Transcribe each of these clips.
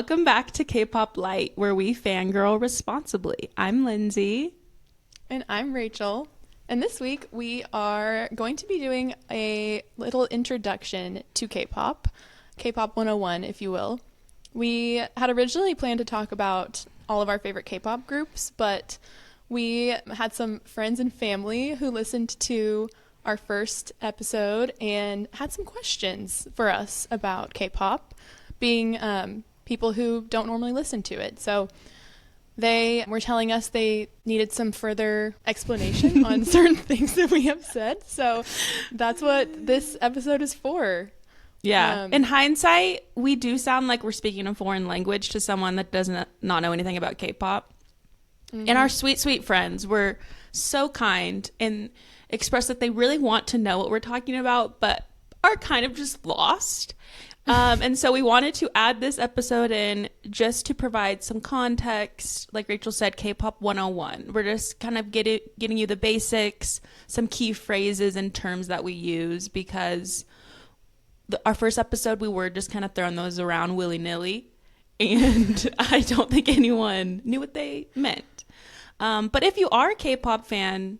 Welcome back to Kpop Light, where we fangirl responsibly. I'm Lindsay. And I'm Rachel. And this week we are going to be doing a little introduction to K-pop, K-pop 101, if you will. We had originally planned to talk about all of our favorite K-pop groups, but we had some friends and family who listened to our first episode and had some questions for us about K-pop, being people who don't normally listen to it. So they were telling us they needed some further explanation on certain things that we have said. So that's what this episode is for. Yeah. In hindsight, we do sound like we're speaking a foreign language to someone that doesn't not know anything about K-pop. Mm-hmm. And our sweet, sweet friends were so kind and expressed that they really want to know what we're talking about, but are kind of just lost. And so we wanted to add this episode in just to provide some context. Like Rachel said, K-pop 101. We're just kind of getting you the basics, some key phrases and terms that we use, because our first episode, we were just kind of throwing those around willy-nilly. And I don't think anyone knew what they meant. But if you are a K-pop fan,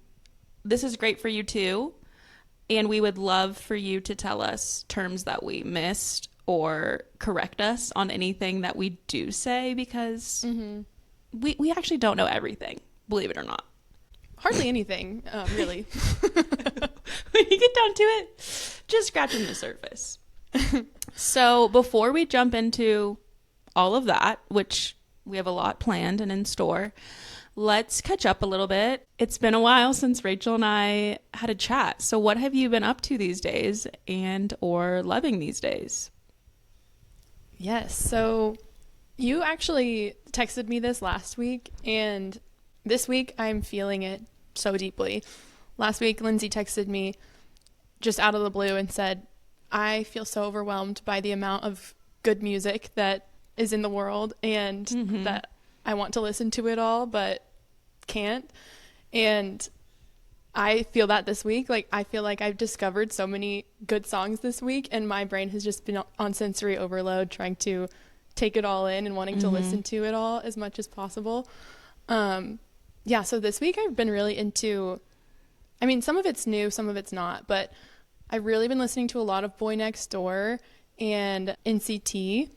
this is great for you too. And we would love for you to tell us terms that we missed or correct us on anything that we do say, because we actually don't know everything, believe it or not. Hardly anything, really. When you get down to it, just scratching the surface. So before we jump into all of that, which we have a lot planned and in store, let's catch up a little bit. It's been a while since Rachel and I had a chat. So what have you been up to these days and or loving these days? Yes. So you actually texted me this last week, and this week I'm feeling it so deeply. Last week, Lindsay texted me just out of the blue and said, I feel so overwhelmed by the amount of good music that is in the world, and that I want to listen to it all, but can't. And I feel that this week. Like, I feel like I've discovered so many good songs this week, and my brain has just been on sensory overload, trying to take it all in and wanting to listen to it all as much as possible. Yeah, so this week I've been really into, I mean, some of it's new, some of it's not, but I've really been listening to a lot of Boy Next Door and NCT,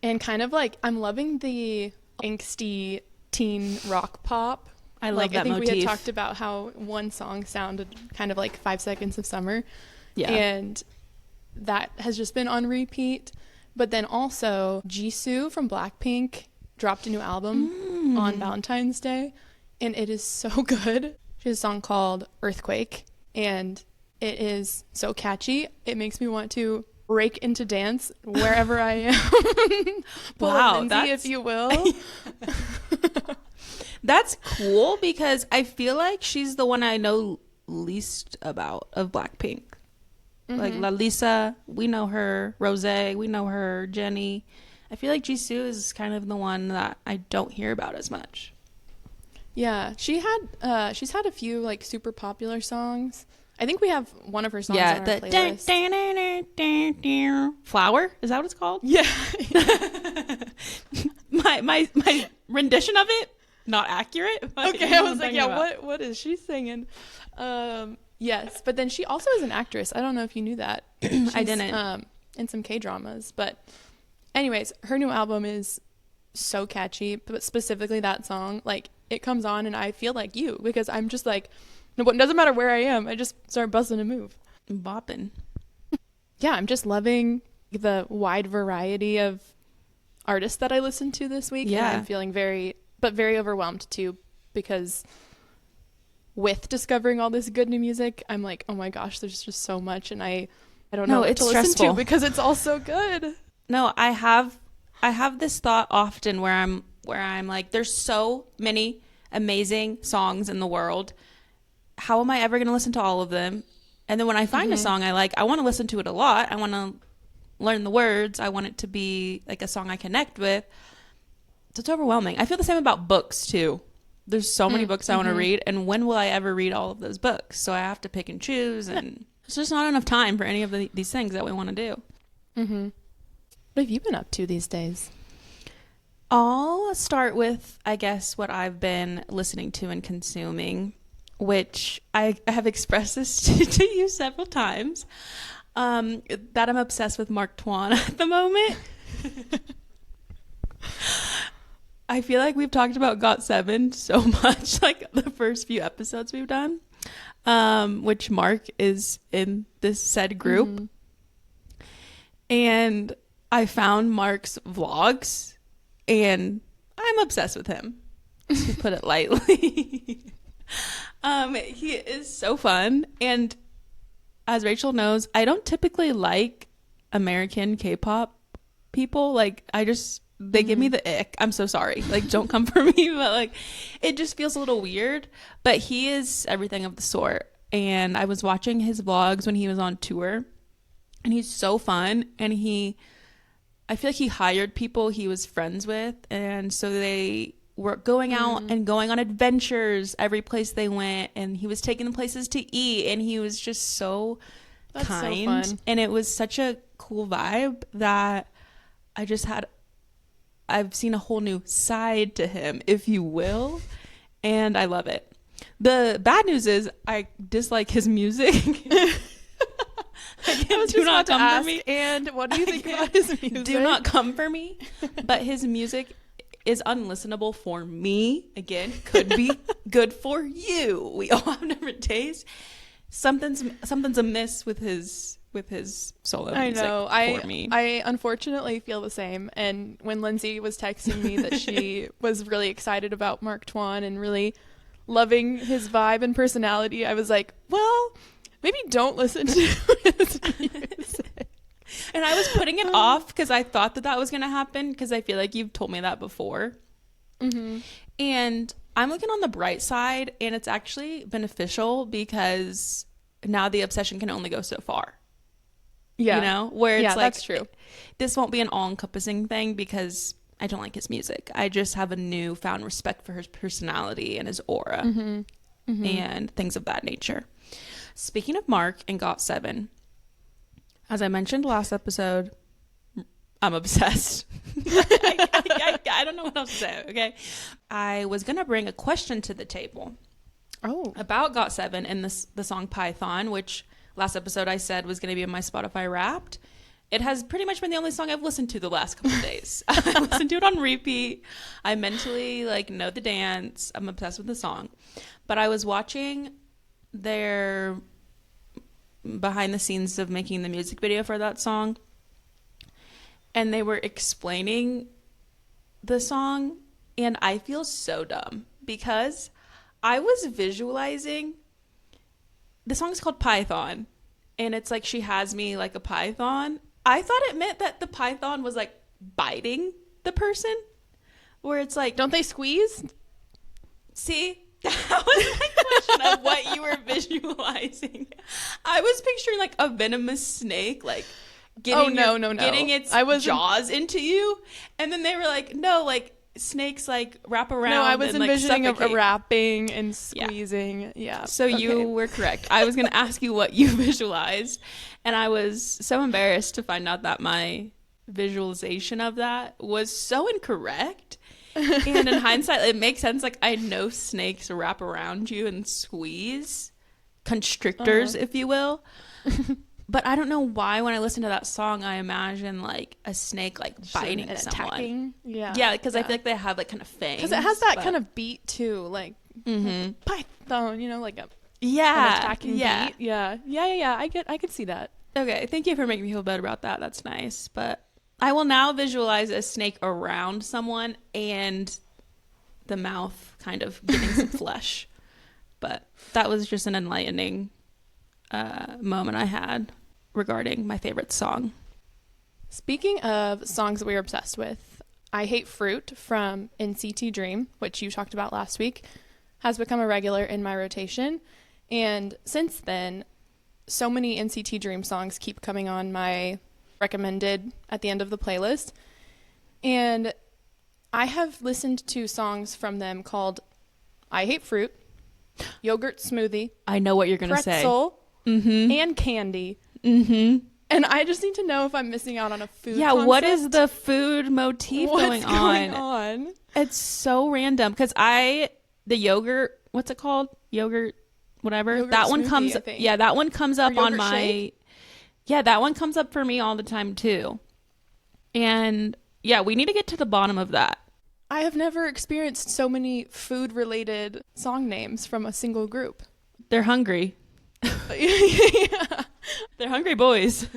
and kind of like, I'm loving the angsty teen rock pop. I love that motif. I think we had talked about how one song sounded kind of like 5 Seconds of Summer. Yeah. And that has just been on repeat. But then also Jisoo from Blackpink dropped a new album on Valentine's Day, and it is so good. She has a song called Earthquake, and it is so catchy. It makes me want to break into dance wherever I am. Pull a Lindsay, if you will. That's cool, because I feel like she's the one I know least about of Blackpink. Like Lalisa, we know her. Rose, we know her. Jennie. I feel like Jisoo is kind of the one that I don't hear about as much. Yeah, she's had a few like super popular songs. I think we have one of her songs on our playlist. Flower? Is that what it's called? Yeah. my rendition of it, not accurate. Okay, I was like, yeah, what is she singing? Yes, but then she also is an actress. I don't know if you knew that. I didn't. In some K-dramas. But anyways, her new album is so catchy, but specifically that song, like, it comes on and I feel like you, because I'm just like, no, it doesn't matter where I am. I just start buzzing a move. Bopping. Yeah, I'm just loving the wide variety of artists that I listened to this week. Yeah. And I'm feeling very overwhelmed too, because with discovering all this good new music, I'm like, oh my gosh, there's just so much, and I don't know what to listen to because it's all so good. No, I have this thought often where I'm like, there's so many amazing songs in the world. How am I ever going to listen to all of them? And then when I find a song I like, I want to listen to it a lot. I want to learn the words. I want it to be like a song I connect with. So it's overwhelming. I feel the same about books too. There's so many books I want to read, and when will I ever read all of those books? So I have to pick and choose, and it's just not enough time for any of these things that we want to do. What have you been up to these days? I'll start with, I guess, what I've been listening to and consuming, which I have expressed this to you several times, that I'm obsessed with Mark Twain at the moment. I feel like we've talked about GOT7 so much, like the first few episodes we've done, which Mark is in this said group. Mm-hmm. And I found Mark's vlogs, and I'm obsessed with him, to put it lightly. He is so fun. And as Rachel knows, I don't typically like American K-pop people. Like, they give me the ick. I'm so sorry. Like, don't come for me, but like, it just feels a little weird. But he is everything of the sort. And I was watching his vlogs when he was on tour, and he's so fun. And I feel like he hired people he was friends with, and so they were going out and going on adventures every place they went, and he was taking them places to eat, and he was just so kind. So fun. And it was such a cool vibe that I've seen a whole new side to him, if you will, and I love it. The bad news is I dislike his music. I do not come for me. And what do you think about his music? Do not come for me. But his music is unlistenable for me. Again, could be good for you. We all have different tastes. Something's amiss with his solo music. I know. For me. I unfortunately feel the same. And when Lindsay was texting me that she was really excited about Mark Twain and really loving his vibe and personality, I was like, well, maybe don't listen to his music. And I was putting it off because I thought that was going to happen, because I feel like you've told me that before. Mm-hmm. And I'm looking on the bright side, and it's actually beneficial because now the obsession can only go so far. Yeah. You know? Where it's like, that's true. This won't be an all-encompassing thing because I don't like his music. I just have a newfound respect for his personality and his aura and things of that nature. Speaking of Mark and GOT7, as I mentioned last episode, I'm obsessed. I don't know what else to say, okay? I was going to bring a question to the table about GOT7 and the song Python, which last episode I said was going to be in my Spotify Wrapped. It has pretty much been the only song I've listened to the last couple of days. I listened to it on repeat. I mentally know the dance. I'm obsessed with the song. But I was watching their behind the scenes of making the music video for that song, and they were explaining the song, and I feel so dumb because I was visualizing the song is called Python, and it's like she has me like a python. I thought it meant that the python was like biting the person, where it's like, don't they squeeze? See, that was my question of what you were visualizing. I was picturing like a venomous snake, like getting its jaws into you, and then they were like, no, like snakes like wrap around. No, I was and, envisioning like, a wrapping and squeezing. Yeah. So okay. You were correct. I was going to ask you what you visualized, and I was so embarrassed to find out that my visualization of that was so incorrect. And in hindsight, it makes sense. Like, I know snakes wrap around you and squeeze, constrictors, if you will. But I don't know why when I listen to that song, I imagine like a snake like biting someone. Attacking. Yeah, because I feel like they have like kind of fangs. Because it has that kind of beat too, like python, like a an attacking beat. Yeah. I could see that. Okay, thank you for making me feel better about that. That's nice. But I will now visualize a snake around someone and the mouth kind of getting some flesh. But that was just an enlightening moment I had regarding my favorite song. Speaking of songs that we are obsessed with, I Hate Fruit from NCT Dream, which you talked about last week, has become a regular in my rotation. And since then, so many NCT Dream songs keep coming on my recommended at the end of the playlist. And I have listened to songs from them called I Hate Fruit, Yogurt Smoothie. I know what you're going to say. Pretzel, and Candy. Mm-hmm. And I just need to know if I'm missing out on a food Yeah, concept. what is the food motif going going on? on? It's so random because the yogurt, what's it called? Yogurt, whatever. Yogurt that one smoothie, comes, I think. yeah, that one comes up Or on yogurt my, shake? yeah, that one comes up for me all the time too. And yeah, we need to get to the bottom of that. I have never experienced so many food-related song names from a single group. They're hungry. Yeah. They're hungry boys.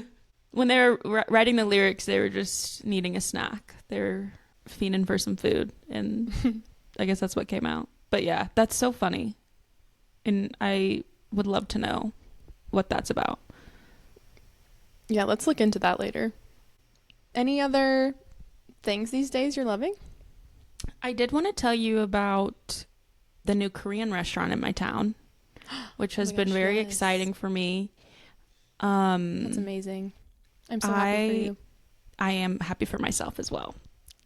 When they were writing the lyrics, they were just needing a snack. They're fiending for some food, and I guess that's what came out. But yeah, that's so funny, and I would love to know what that's about. Yeah, let's look into that later. Any other things these days you're loving? I did want to tell you about the new Korean restaurant in my town, which has been very yes. exciting for me. That's amazing. I'm so happy for you. I am happy for myself as well.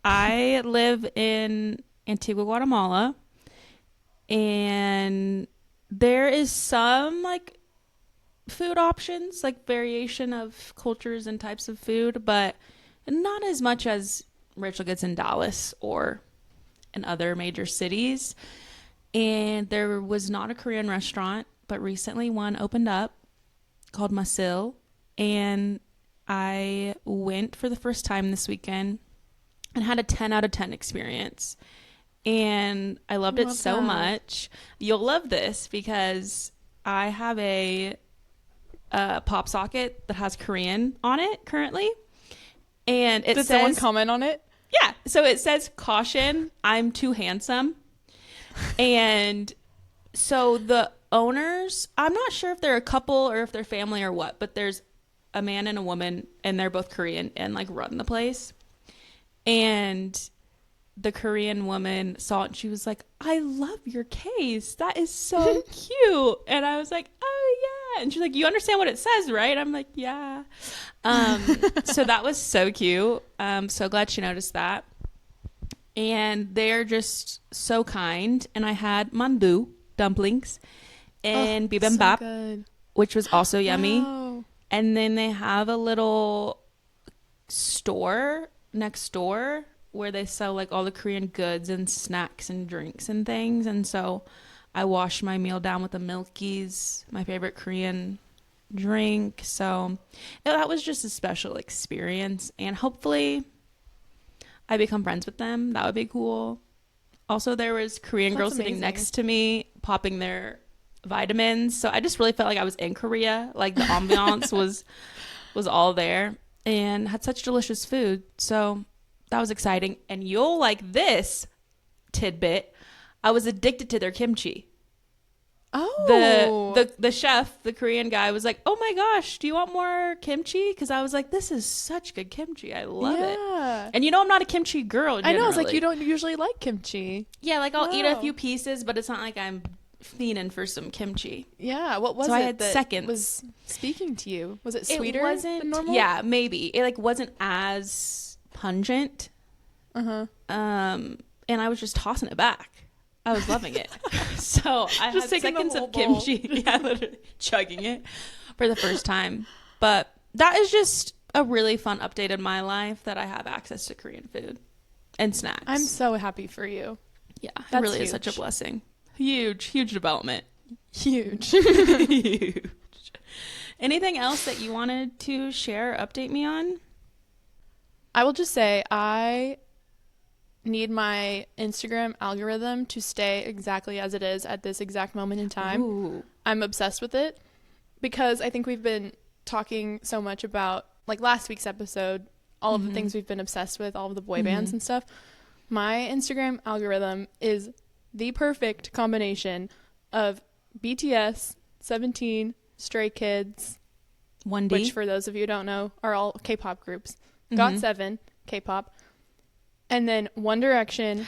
I live in Antigua, Guatemala, and there is some like food options, like variation of cultures and types of food, but not as much as Rachel gets in Dallas or in other major cities. And there was not a Korean restaurant, but recently one opened up called Masil, and I went for the first time this weekend and had a 10 out of 10 experience. And I loved it so much. You'll love this because I have a pop socket that has Korean on it currently. And it Did says, someone comment on it? yeah, so it says, "Caution, I'm too handsome." And so the owners, I'm not sure if they're a couple or if they're family or what, but there's a man and a woman, and they're both Korean and like run the place. And the Korean woman saw it and she was like, "I love your case. That is so cute." And I was like, "Oh yeah." And she's like, "You understand what it says, right?" I'm like, "Yeah." So that was so cute. So glad she noticed that. And they're just so kind. And I had mandu dumplings and bibimbap, so which was also yummy. Wow. And then they have a little store next door where they sell like all the Korean goods and snacks and drinks and things. And so I washed my meal down with the Milkies, my favorite Korean drink. So that was just a special experience, and hopefully I become friends with them. That would be cool. Also, there was Korean girls sitting next to me popping their vitamins, so I just really felt like I was in Korea. Like the ambiance was all there, and had such delicious food. So that was exciting. And you'll like this tidbit. I was addicted to their kimchi. Oh. The chef, the Korean guy, was like, "Oh my gosh, do you want more kimchi?" Because I was like, "This is such good kimchi. I love it." And I'm not a kimchi girl generally. I know, it's like you don't usually like kimchi. Yeah, like I'll eat a few pieces, but it's not like I'm fiending for some kimchi. Yeah, what was so it I had that seconds. was speaking to you? Was it sweeter It wasn't, than normal? yeah, maybe. It like wasn't as pungent. Uh-huh. And I was just tossing it back. I was loving it. So I Just had taking the seconds whole of bowl. kimchi. Yeah, literally chugging it for the first time. But that is just a really fun update in my life that I have access to Korean food and snacks. I'm so happy for you. Yeah, it That's really is huge. such a blessing. Huge development. Huge. Huge. Anything else that you wanted to share, update me on? I will just say I need my Instagram algorithm to stay exactly as it is at this exact moment in time. Ooh. I'm obsessed with it because I think we've been talking so much about, like last week's episode, all of the things we've been obsessed with, all of the boy bands and stuff. My Instagram algorithm is the perfect combination of BTS, 17, Stray Kids, 1D. which for those of you who don't know are all K-pop groups. GOT7, K-pop, and then One Direction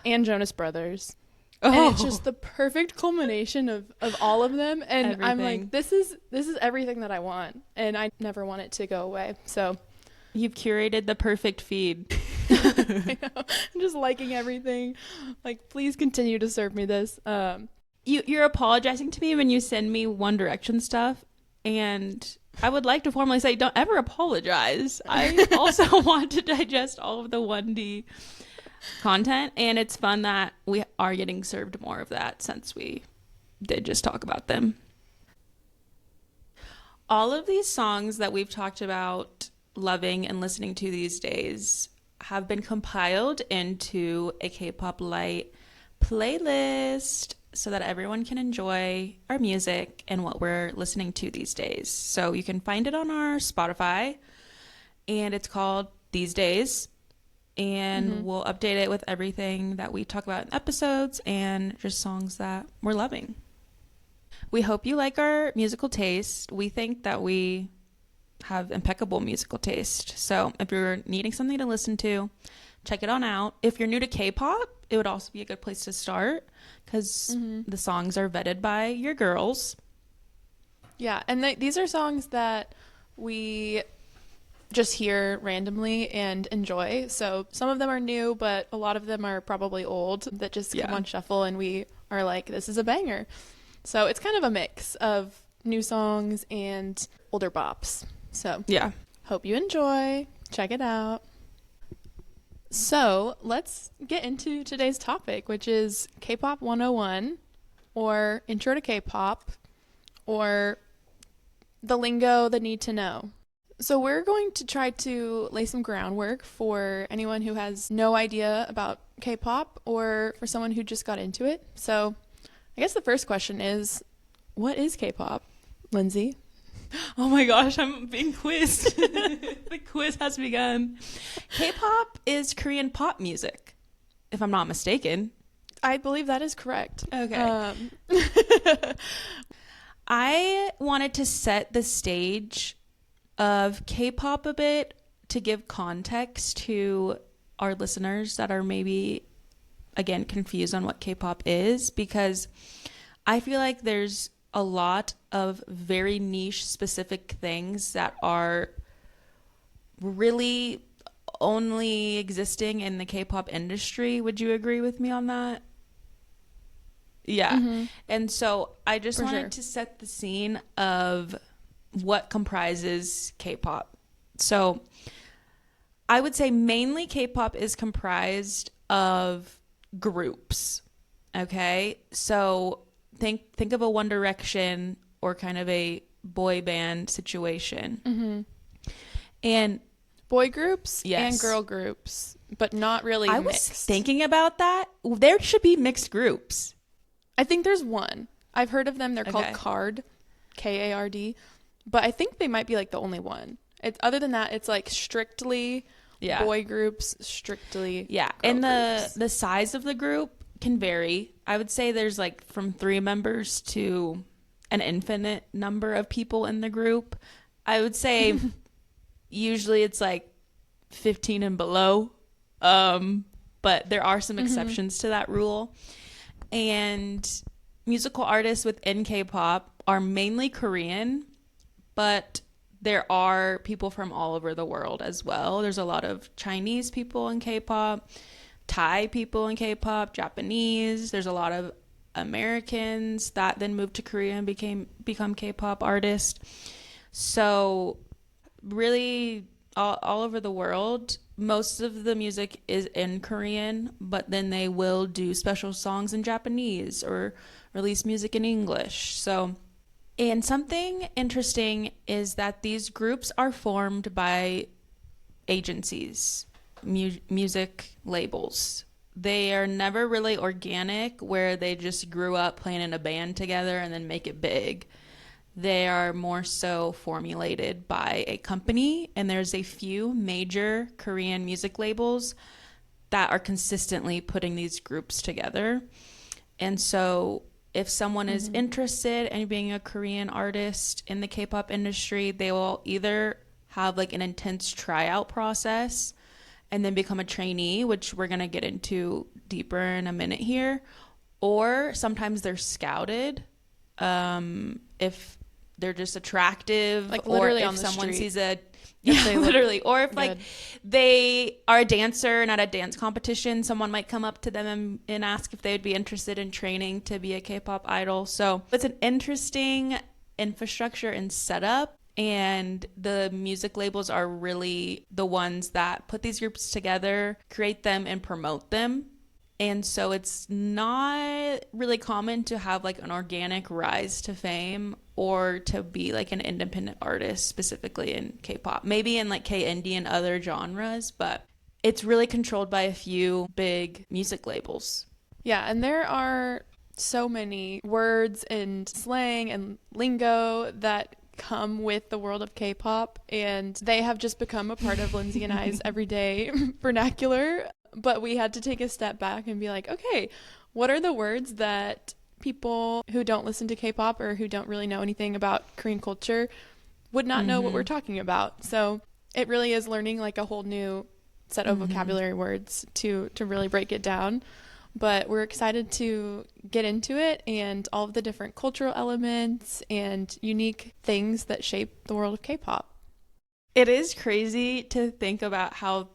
and Jonas Brothers. Oh. And it's just the perfect culmination of all of them. And Everything. I'm like, this is everything that I want. And I never want it to go away. So You've curated the perfect feed. I know. I'm just liking everything. Like, please continue to serve me this. You're apologizing to me when you send me One Direction stuff, and I would like to formally say, don't ever apologize. I also want to digest all of the 1D content, and it's fun that we are getting served more of that since we did just talk about them. All of these songs that we've talked about loving and listening to these days have been compiled into a K-pop Lite playlist so that everyone can enjoy our music and what we're listening to these days. So you can find it on our Spotify, and it's called These Days, and we'll update it with everything that we talk about in episodes and just songs that we're loving. We hope you like our musical taste. We think that we have impeccable musical taste. So if you're needing something to listen to, check it on out. If you're new to K-pop, it would also be a good place to start because the songs are vetted by your girls. Yeah, and these are songs that we just hear randomly and enjoy. So some of them are new, but a lot of them are probably old that just come on shuffle, and we are like, this is a banger. So it's kind of a mix of new songs and older bops. So yeah, hope you enjoy. Check it out. So let's get into today's topic, which is K-pop 101, or Intro to K-pop, or the lingo, the need to know. So we're going to try to lay some groundwork for anyone who has no idea about K-pop, or for someone who just got into it. So I guess the first question is, what is K-pop, Lindsay? Oh my gosh, I'm being quizzed. The quiz has begun. K-pop is Korean pop music, if I'm not mistaken. I believe that is correct. Okay. I wanted to set the stage of K-pop a bit to give context to our listeners that are maybe, again, confused on what K-pop is, because I feel like there's a lot of very niche specific things that are really only existing in the K-pop industry. Would you agree with me on that? Yeah. And so I just wanted to set the scene of what comprises K-pop. So I would say mainly K-pop is comprised of groups. Okay? So think of a One Direction or kind of a boy band situation. And boy groups yes, and girl groups, but not really I mixed. was thinking about that. There should be mixed groups. I think there's one. I've heard of them. They're called KARD, K-A-R-D, but I think they might be like the only one. Other than that, it's like strictly boy groups, strictly girl and groups. the size of the group can vary. I would say there's like from 3 members to an infinite number of people in the group. I would say usually it's like 15 and below, but there are some exceptions to that rule. And musical artists within K-pop are mainly Korean, but there are people from all over the world as well. There's a lot of Chinese people in K-pop, Thai people in K-pop, Japanese. There's a lot of Americans that then moved to Korea and become K-pop artists. So really all over the world, most of the music is in Korean, but then they will do special songs in Japanese or release music in English. So, and something interesting is that these groups are formed by agencies, music labels. They are never really organic where they just grew up playing in a band together and then make it big. They are more so formulated by a company, and there's a few major Korean music labels that are consistently putting these groups together. And so if someone is interested in being a Korean artist in the K-pop industry, they will either have like an intense tryout process and then become a trainee, which we're going to get into deeper in a minute here, or sometimes they're scouted if they're just attractive, like or literally if on the someone street. sees literally, or if like they are a dancer and at a dance competition, someone might come up to them and ask if they would be interested in training to be a K-pop idol. So it's an interesting infrastructure and setup, And the music labels are really the ones that put these groups together, create them, and promote them. And so it's not really common to have like an organic rise to fame or to be like an independent artist specifically in K-pop. Maybe in like K-indie and other genres, but it's really controlled by a few big music labels. Yeah, and there are so many words and slang and lingo that come with the world of K-pop, and they have just become a part of Lindsay and I's everyday vernacular. But we had to take a step back and be like, okay, what are the words that people who don't listen to K-pop or who don't really know anything about Korean culture would not know what we're talking about? So it really is learning like a whole new set of vocabulary words to really break it down. But we're excited to get into it and all of the different cultural elements and unique things that shape the world of K-pop. It is crazy to think about how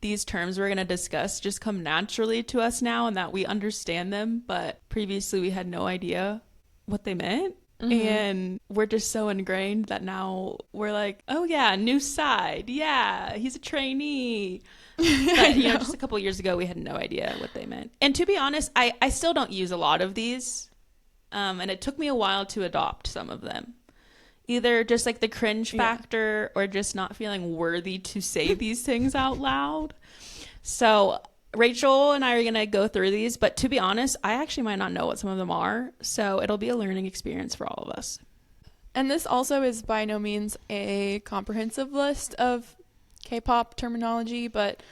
these terms we're going to discuss just come naturally to us now and that we understand them, but previously we had no idea what they meant. And we're just so ingrained that now we're like, oh yeah, new side. Yeah, he's a trainee. But, you know, just a couple years ago, we had no idea what they meant. And to be honest, I still don't use a lot of these. And it took me a while to adopt some of them. Either just like the cringe factor or just not feeling worthy to say these things out loud. So Rachel and I are going to go through these. But to be honest, I actually might not know what some of them are. So it'll be a learning experience for all of us. And this also is by no means a comprehensive list of K-pop terminology, but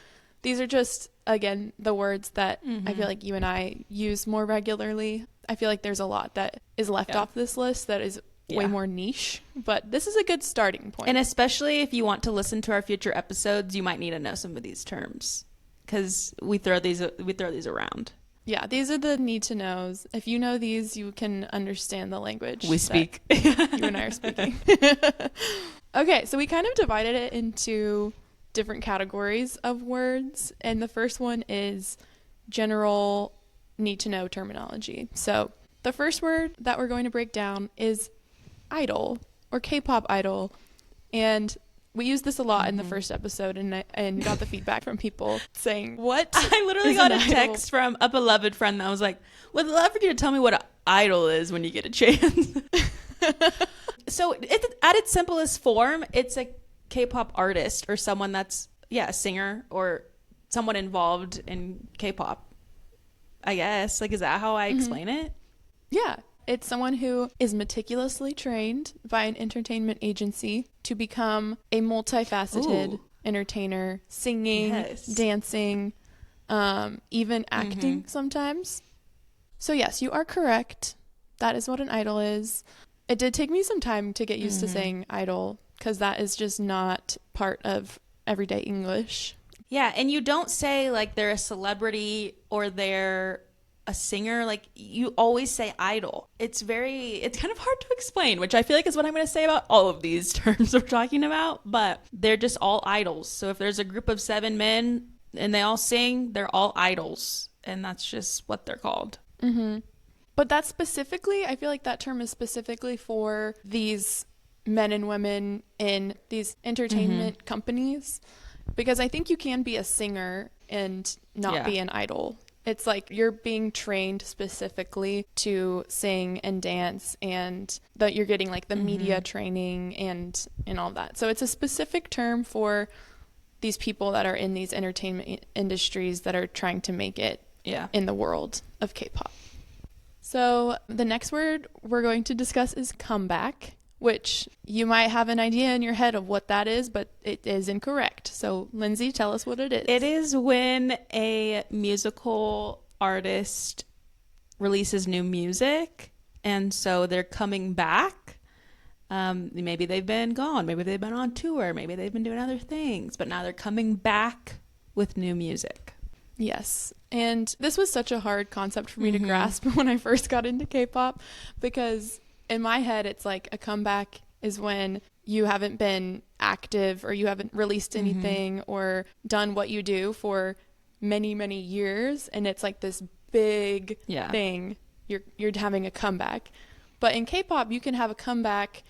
these are just, again, the words that I feel like you and I use more regularly. I feel like there's a lot that is left off this list that is way more niche, but this is a good starting point. And especially if you want to listen to our future episodes, you might need to know some of these terms because we throw these around. Yeah, these are the need to knows. If you know these, you can understand the language we speak. You and I are speaking. Okay, so we kind of divided it into different categories of words, and the first one is general need to know terminology. So the first word that we're going to break down is idol or K-pop idol, and we used this a lot in the first episode and got the feedback from people saying, what? I literally got a text from a beloved friend that was like, would love for you to tell me what an idol is when you get a chance. So at its simplest form, it's a K-pop artist or someone that's, a singer or someone involved in K-pop, I guess. Like, is that how I explain it? Yeah. It's someone who is meticulously trained by an entertainment agency to become a multifaceted entertainer, singing, dancing, even acting sometimes. So yes, you are correct. That is what an idol is. It did take me some time to get used to saying idol because that is just not part of everyday English. Yeah, and you don't say like they're a celebrity or they're a singer. Like, you always say idol. It's kind of hard to explain, which I feel like is what I'm going to say about all of these terms we're talking about, but they're just all idols. So if there's a group of 7 men and they all sing, they're all idols, and that's just what they're called. But that's specifically, I feel like that term is specifically for these men and women in these entertainment companies, because I think you can be a singer and not be an idol. It's like you're being trained specifically to sing and dance, and that you're getting like the media training and all that. So it's a specific term for these people that are in these entertainment industries that are trying to make it in the world of K-pop. So the next word we're going to discuss is comeback, which you might have an idea in your head of what that is, but it is incorrect. So Lindsay, tell us what it is. It is when a musical artist releases new music, and so they're coming back. Maybe they've been gone. Maybe they've been on tour. Maybe they've been doing other things, but now they're coming back with new music. Yes. And this was such a hard concept for me to grasp when I first got into K-pop, because in my head, it's like a comeback is when you haven't been active or you haven't released anything or done what you do for many, many years. And it's like this big thing. You're having a comeback. But in K-pop, you can have a comeback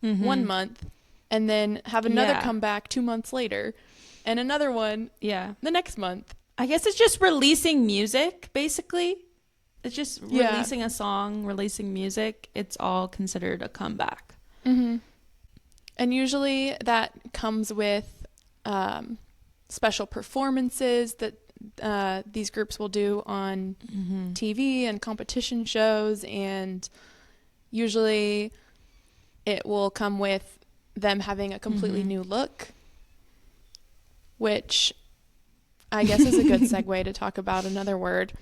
1 month and then have another Yeah. comeback 2 months later, and another one Yeah. the next month. I guess it's just releasing music, basically. It's just Yeah. releasing a song, releasing music. It's all considered a comeback. Mm-hmm. And usually that comes with special performances that these groups will do on TV and competition shows, and usually it will come with them having a completely new look, which I guess is a good segue to talk about another word,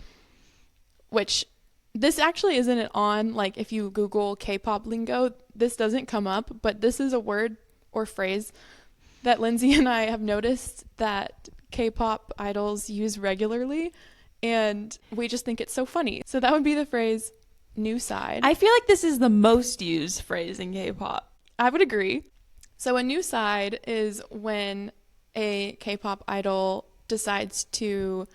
which this actually isn't on, like, if you Google K-pop lingo, this doesn't come up, but this is a word or phrase that Lindsay and I have noticed that K-pop idols use regularly, and we just think it's so funny. So that would be the phrase new side. I feel like this is the most used phrase in K-pop. I would agree. So a new side is when a K-pop idol decides to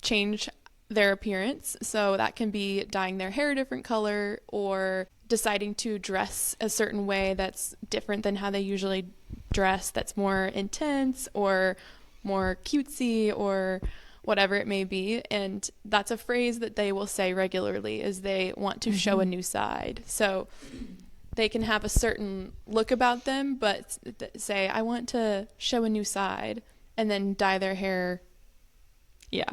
change their appearance. So that can be dyeing their hair a different color or deciding to dress a certain way that's different than how they usually dress, that's more intense or more cutesy or whatever it may be. And that's a phrase that they will say regularly, is they want to show a new side. So they can have a certain look about them, but say, I want to show a new side, and then dye their hair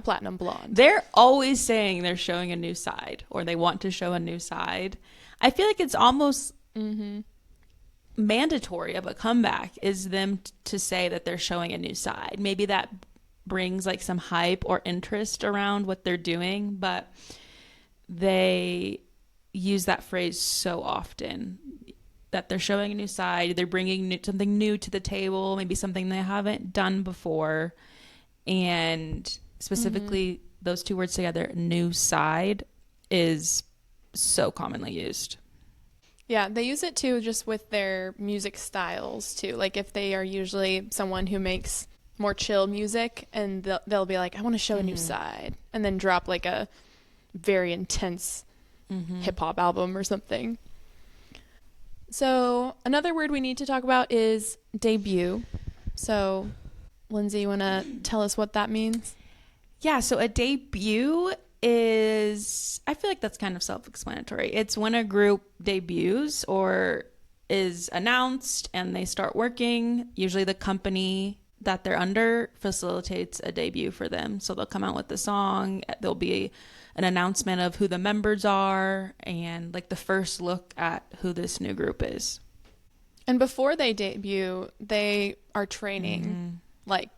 platinum blonde. They're always saying they're showing a new side, or they want to show a new side. I feel like it's almost mandatory of a comeback is them to say that they're showing a new side. Maybe that brings like some hype or interest around what they're doing, but they use that phrase so often that they're showing a new side. They're bringing something new to the table, maybe something they haven't done before. And specifically those two words together, new side, is so commonly used. Yeah, they use it too just with their music styles too. Like if they are usually someone who makes more chill music, and they'll be like, I want to show a new side, and then drop like a very intense hip hop album or something. So another word we need to talk about is debut. So Lindsay, you want to tell us what that means? Yeah, so a debut is, I feel like that's kind of self-explanatory. It's when a group debuts or is announced and they start working. Usually the company that they're under facilitates a debut for them. So they'll come out with the song. There'll be an announcement of who the members are and like the first look at who this new group is. And before they debut, they are training like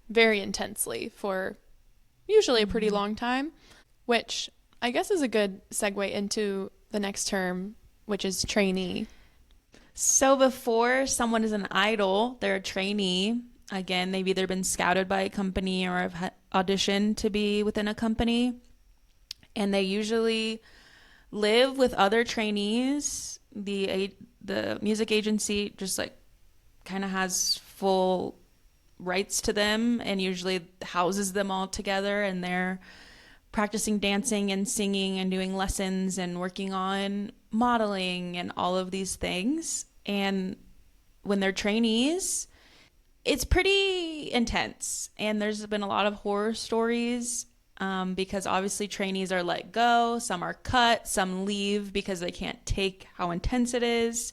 very intensely for usually a pretty long time, which I guess is a good segue into the next term, which is trainee. So before someone is an idol, they're a trainee. Again, they've either been scouted by a company or have auditioned to be within a company. And they usually live with other trainees. The music agency just like kind of has full rights to them and usually houses them all together, and they're practicing dancing and singing and doing lessons and working on modeling and all of these things. And when they're trainees, it's pretty intense. And there's been a lot of horror stories because obviously trainees are let go, some are cut, some leave because they can't take how intense it is.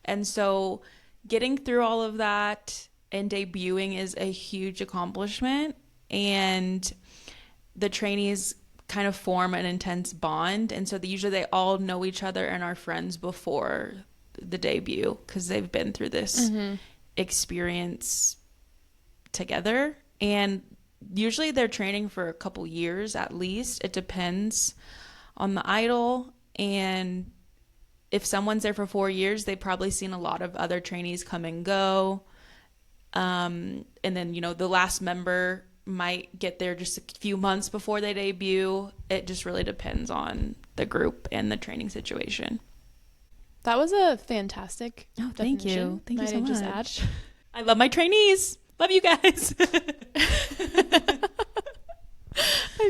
And so getting through all of that and debuting is a huge accomplishment. And the trainees kind of form an intense bond. And so usually they all know each other and are friends before the debut because they've been through this experience together. And usually they're training for a couple years at least. It depends on the idol. And if someone's there for 4 years, they've probably seen a lot of other trainees come and go. And then, the last member might get there just a few months before they debut. It just really depends on the group and the training situation. That was a fantastic definition. Thank you. Thank you so much. Just add. I love my trainees. Love you guys. I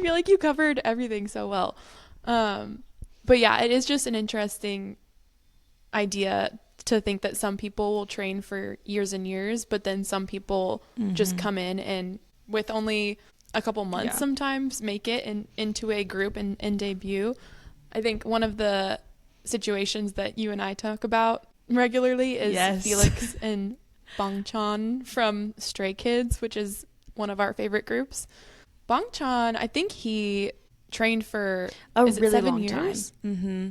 feel like you covered everything so well. But yeah, it is just an interesting idea to think that some people will train for years and years, but then some people just come in and with only a couple months sometimes make it into a group and debut. I think one of the situations that you and I talk about regularly is Felix and Bangchan from Stray Kids, which is one of our favorite groups. Bangchan, I think he trained for a really 7 long years? time. Mm-hmm.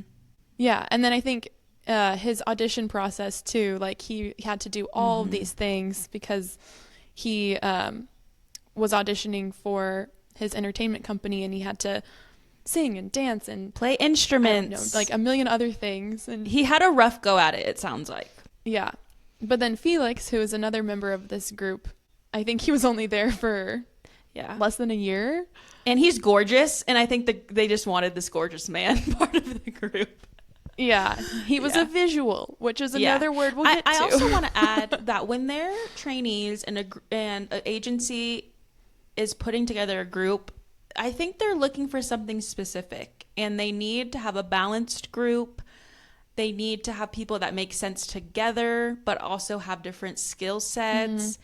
Yeah, and then I think his audition process too, like he had to do all of these things because he was auditioning for his entertainment company, and he had to sing and dance and play instruments, I don't know, like a million other things. And he had a rough go at it sounds like. Yeah. But then Felix, who is another member of this group, I think he was only there for less than a year. And he's gorgeous, and I think they just wanted this gorgeous man part of the group. Yeah, he was a visual, which is another word we'll get to. I also want to add that when they're trainees and an agency is putting together a group, I think they're looking for something specific, and they need to have a balanced group. They need to have people that make sense together, but also have different skill sets.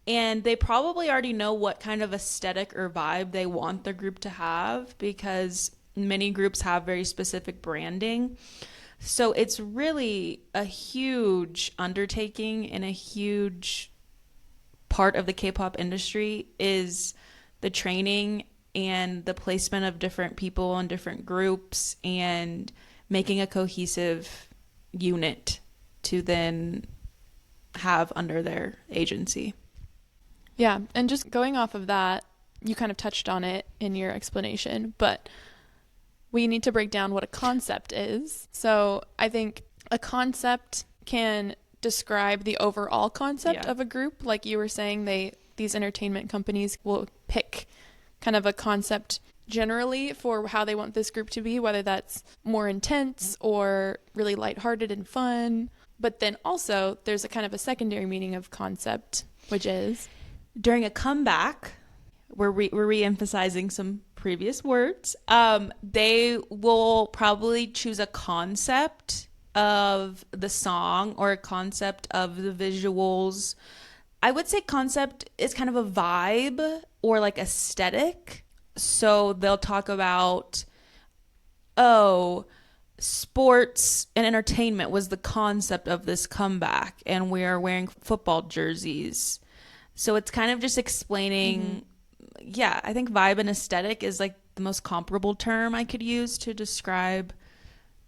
And they probably already know what kind of aesthetic or vibe they want the group to have, because many groups have very specific branding. So it's really a huge undertaking, and a huge part of the K-pop industry is the training and the placement of different people in different groups and making a cohesive unit to then have under their agency. Yeah, and just going off of that, you kind of touched on it in your explanation, but we need to break down what a concept is. So I think a concept can describe the overall concept of a group. Like you were saying, these entertainment companies will pick kind of a concept generally for how they want this group to be, whether that's more intense or really lighthearted and fun. But then also there's a kind of a secondary meaning of concept, which is during a comeback, we're re-emphasizing some previous words. They will probably choose a concept of the song or a concept of the visuals. I would say concept is kind of a vibe or like aesthetic. So they'll talk about, sports and entertainment was the concept of this comeback, and we are wearing football jerseys. So it's kind of just explaining, I think vibe and aesthetic is like the most comparable term I could use to describe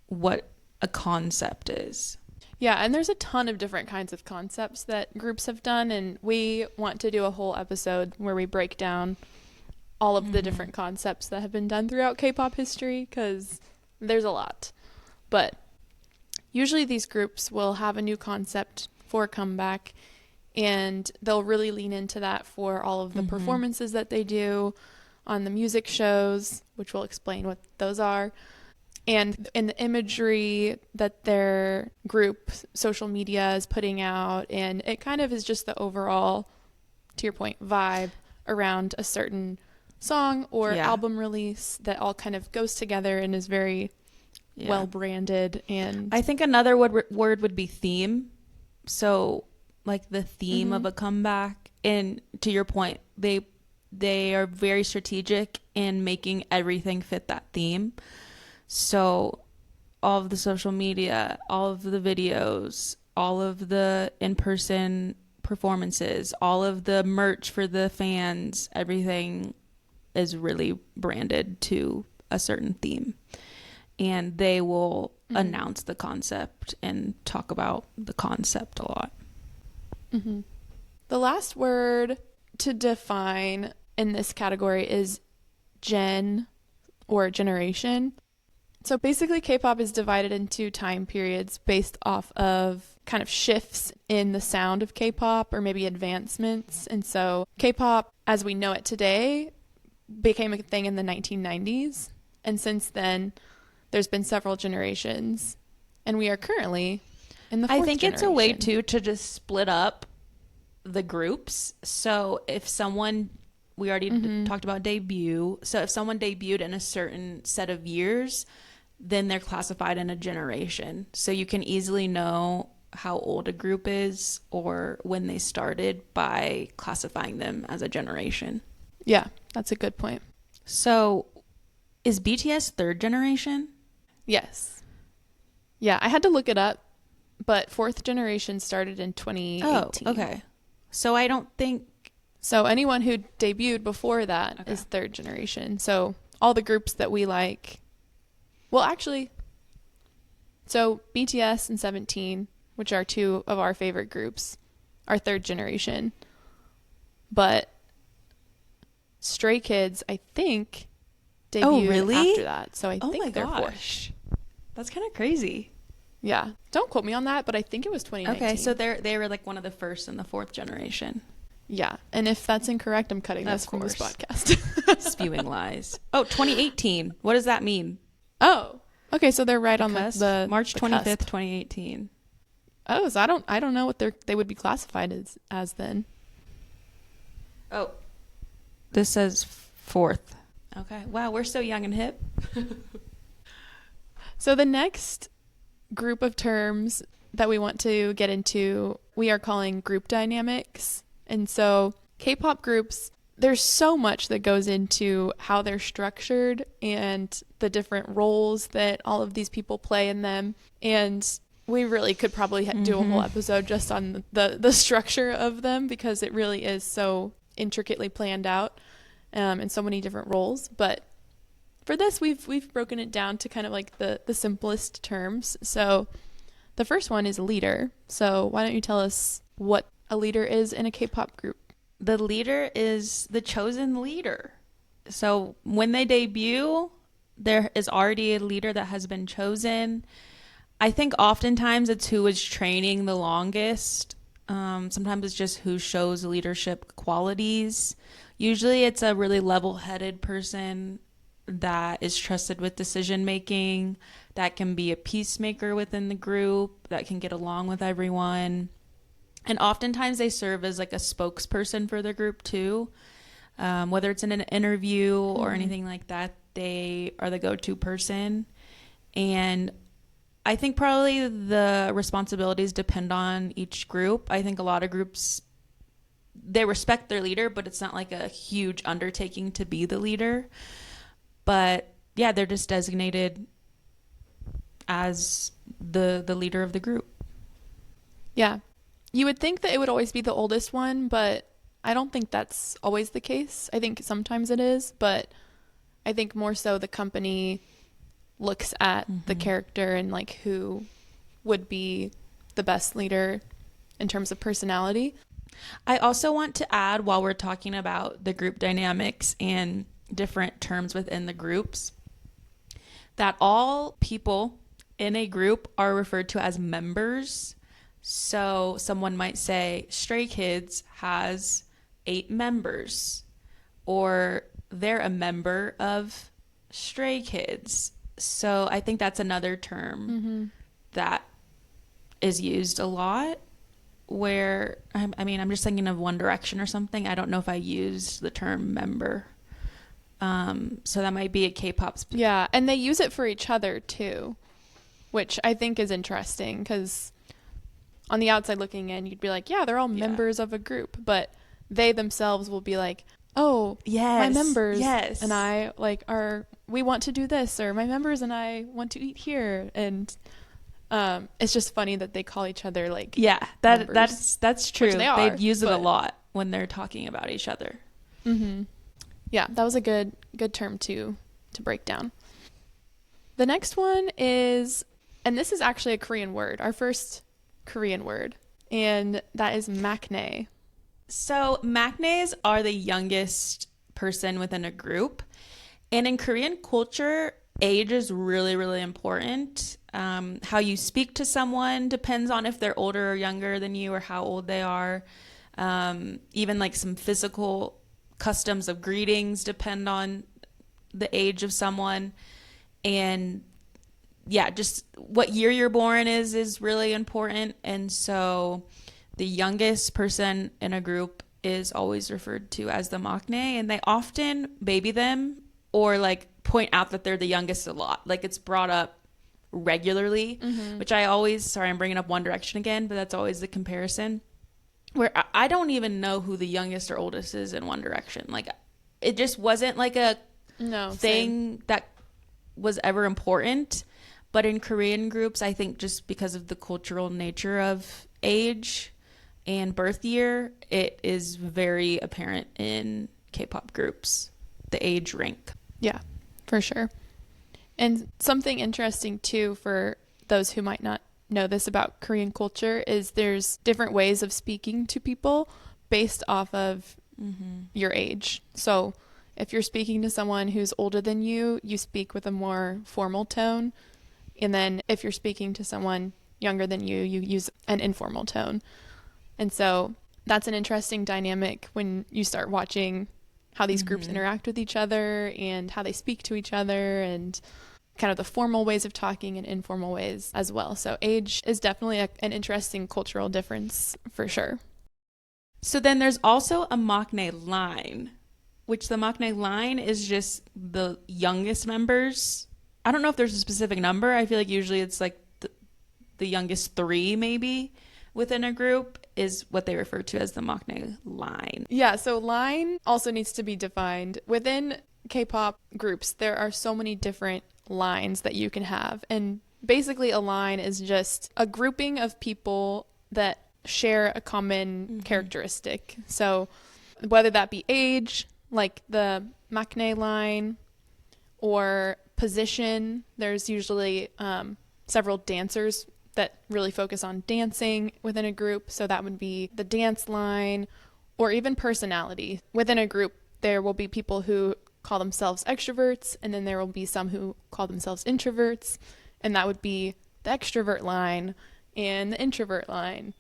what a concept is. Yeah, and there's a ton of different kinds of concepts that groups have done, and we want to do a whole episode where we break down all of the different concepts that have been done throughout K-pop history, because there's a lot. But usually these groups will have a new concept for a comeback, and they'll really lean into that for all of the performances that they do on the music shows, which we'll explain what those are, and in the imagery that their group social media is putting out. And it kind of is just the overall, to your point, vibe around a certain song or album release that all kind of goes together and is very well branded. And I think another word would be theme. So like the theme of a comeback, and to your point, they are very strategic in making everything fit that theme. So all of the social media, all of the videos, all of the in-person performances, all of the merch for the fans, everything is really branded to a certain theme. And they will announce the concept and talk about the concept a lot. The last word to define in this category is gen or generation. So basically K-pop is divided into time periods based off of kind of shifts in the sound of K-pop or maybe advancements. And so K-pop, as we know it today, became a thing in the 1990s. And since then, there's been several generations. And we are currently in the fourth generation. It's a way, too, to just split up the groups. So if someone, we already talked about debut. So if someone debuted in a certain set of years, then they're classified in a generation. So you can easily know how old a group is or when they started by classifying them as a generation. Yeah, that's a good point. So is BTS third generation? Yes. Yeah, I had to look it up, but fourth generation started in 2018. Oh, okay. So I don't think... So anyone who debuted before that is third generation. So all the groups that we like... Well, actually... So BTS and 17, which are two of our favorite groups, are third generation. But Stray Kids, I think, debuted after that. So I think they're fourth. That's kind of crazy. Yeah. Don't quote me on that, but I think it was 2019. Okay, so they were like one of the first in the fourth generation. Yeah. And if that's incorrect, I'm cutting this from this podcast. Spewing lies. Oh, 2018. What does that mean? Oh. Okay, so they're right on the March 25th, cusp. 2018. Oh, so I don't know what they would be classified as then. Oh. This says fourth. Okay. Wow, we're so young and hip. So the next group of terms that we want to get into, we are calling group dynamics. And so K-pop groups, there's so much that goes into how they're structured and the different roles that all of these people play in them. And we really could probably do a whole episode just on the structure of them, because it really is so intricately planned out and so many different roles. But for this, we've broken it down to kind of like the simplest terms. So the first one is leader. So why don't you tell us what a leader is in a K-pop group? The leader is the chosen leader. So when they debut, there is already a leader that has been chosen. I think oftentimes it's who is training the longest. Sometimes it's just who shows leadership qualities. Usually it's a really level-headed person that is trusted with decision making, that can be a peacemaker within the group, that can get along with everyone. And oftentimes they serve as like a spokesperson for the group too. Whether it's in an interview or anything like that, they are the go-to person. And I think probably the responsibilities depend on each group. I think a lot of groups, they respect their leader, but it's not like a huge undertaking to be the leader. But yeah, they're just designated as the leader of the group. Yeah. You would think that it would always be the oldest one, but I don't think that's always the case. I think sometimes it is, but I think more so the company looks at the character and like who would be the best leader in terms of personality. I also want to add, while we're talking about the group dynamics and different terms within the groups, that all people in a group are referred to as members. So someone might say Stray Kids has 8 members, or they're a member of Stray Kids. So I think that's another term that is used a lot, where, I'm just thinking of One Direction or something. I don't know if I used the term member. So that might be a K-pop. Yeah, and they use it for each other too, which I think is interesting, because on the outside looking in, you'd be like, yeah, they're all members of a group, but they themselves will be like, oh, my members and I we want to do this, or my members and I want to eat here. And it's just funny that they call each other like members, that's true. They use it a lot when they're talking about each other. Yeah, that was a good term to break down. The next one is, and this is actually a Korean word, our first Korean word, and that is maknae. So maknaes are the youngest person within a group. And in Korean culture, age is really, really important. How you speak to someone depends on if they're older or younger than you, or how old they are. Even like some physical customs of greetings depend on the age of someone. And yeah, just what year you're born is really important. And so the youngest person in a group is always referred to as the maknae, and they often baby them or like point out that they're the youngest a lot. Like it's brought up regularly, which I always, sorry, I'm bringing up One Direction again, but that's always the comparison, where I don't even know who the youngest or oldest is in One Direction. Like, it just wasn't like a thing that was ever important. But in Korean groups, I think just because of the cultural nature of age and birth year, it is very apparent in K-pop groups, the age rank. Yeah, for sure. And something interesting too for those who might not know this about Korean culture is there's different ways of speaking to people based off of your age. So if you're speaking to someone who's older than you, you speak with a more formal tone. And then if you're speaking to someone younger than you, you use an informal tone. And so that's an interesting dynamic when you start watching how these groups interact with each other and how they speak to each other and kind of the formal ways of talking and informal ways as well. So age is definitely an interesting cultural difference for sure. So then there's also a maknae line, which the maknae line is just the youngest members. I don't know if there's a specific number. I feel like usually it's like the youngest 3 maybe within a group is what they refer to as the maknae line. Yeah, so line also needs to be defined. Within K-pop groups, there are so many different lines that you can have. And basically a line is just a grouping of people that share a common characteristic. So whether that be age, like the maknae line, or position, there's usually several dancers that really focus on dancing within a group. So that would be the dance line, or even personality. Within a group, there will be people who call themselves extroverts, and then there will be some who call themselves introverts, and that would be the extrovert line and the introvert line.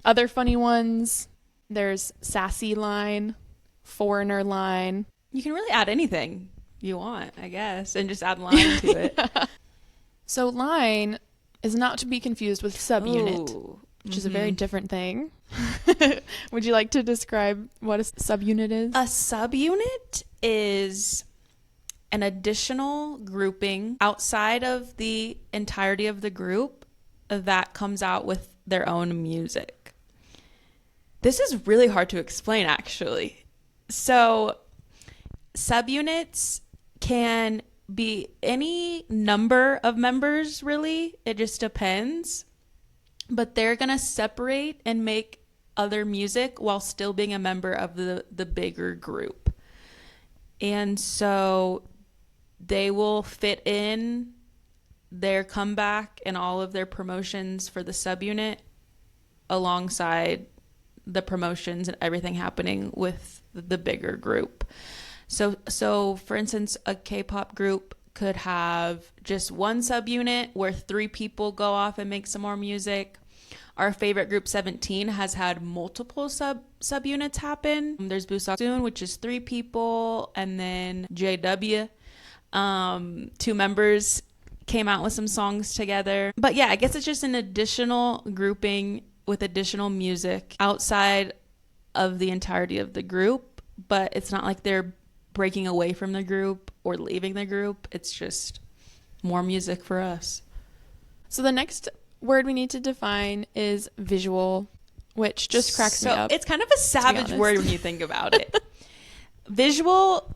Other funny ones, there's sassy line, foreigner line. You can really add anything you want, I guess, and just add line to it. So line is not to be confused with subunit, which is a very different thing. Would you like to describe what a subunit is? A subunit is an additional grouping outside of the entirety of the group that comes out with their own music. This is really hard to explain, actually. So subunits can be any number of members, really. It just depends. But they're going to separate and make other music while still being a member of the bigger group. And so they will fit in their comeback and all of their promotions for the subunit alongside the promotions and everything happening with the bigger group. So for instance, a K-pop group could have just one subunit where 3 people go off and make some more music. Our favorite group, 17, has had multiple subunits happen. There's Buseoksoon, which is 3 people, and then JW. 2 members came out with some songs together. But yeah, I guess it's just an additional grouping with additional music outside of the entirety of the group. But it's not like they're breaking away from the group or leaving the group. It's just more music for us. So the next word we need to define is visual, which just cracks me up. It's kind of a savage word when you think about it. Visual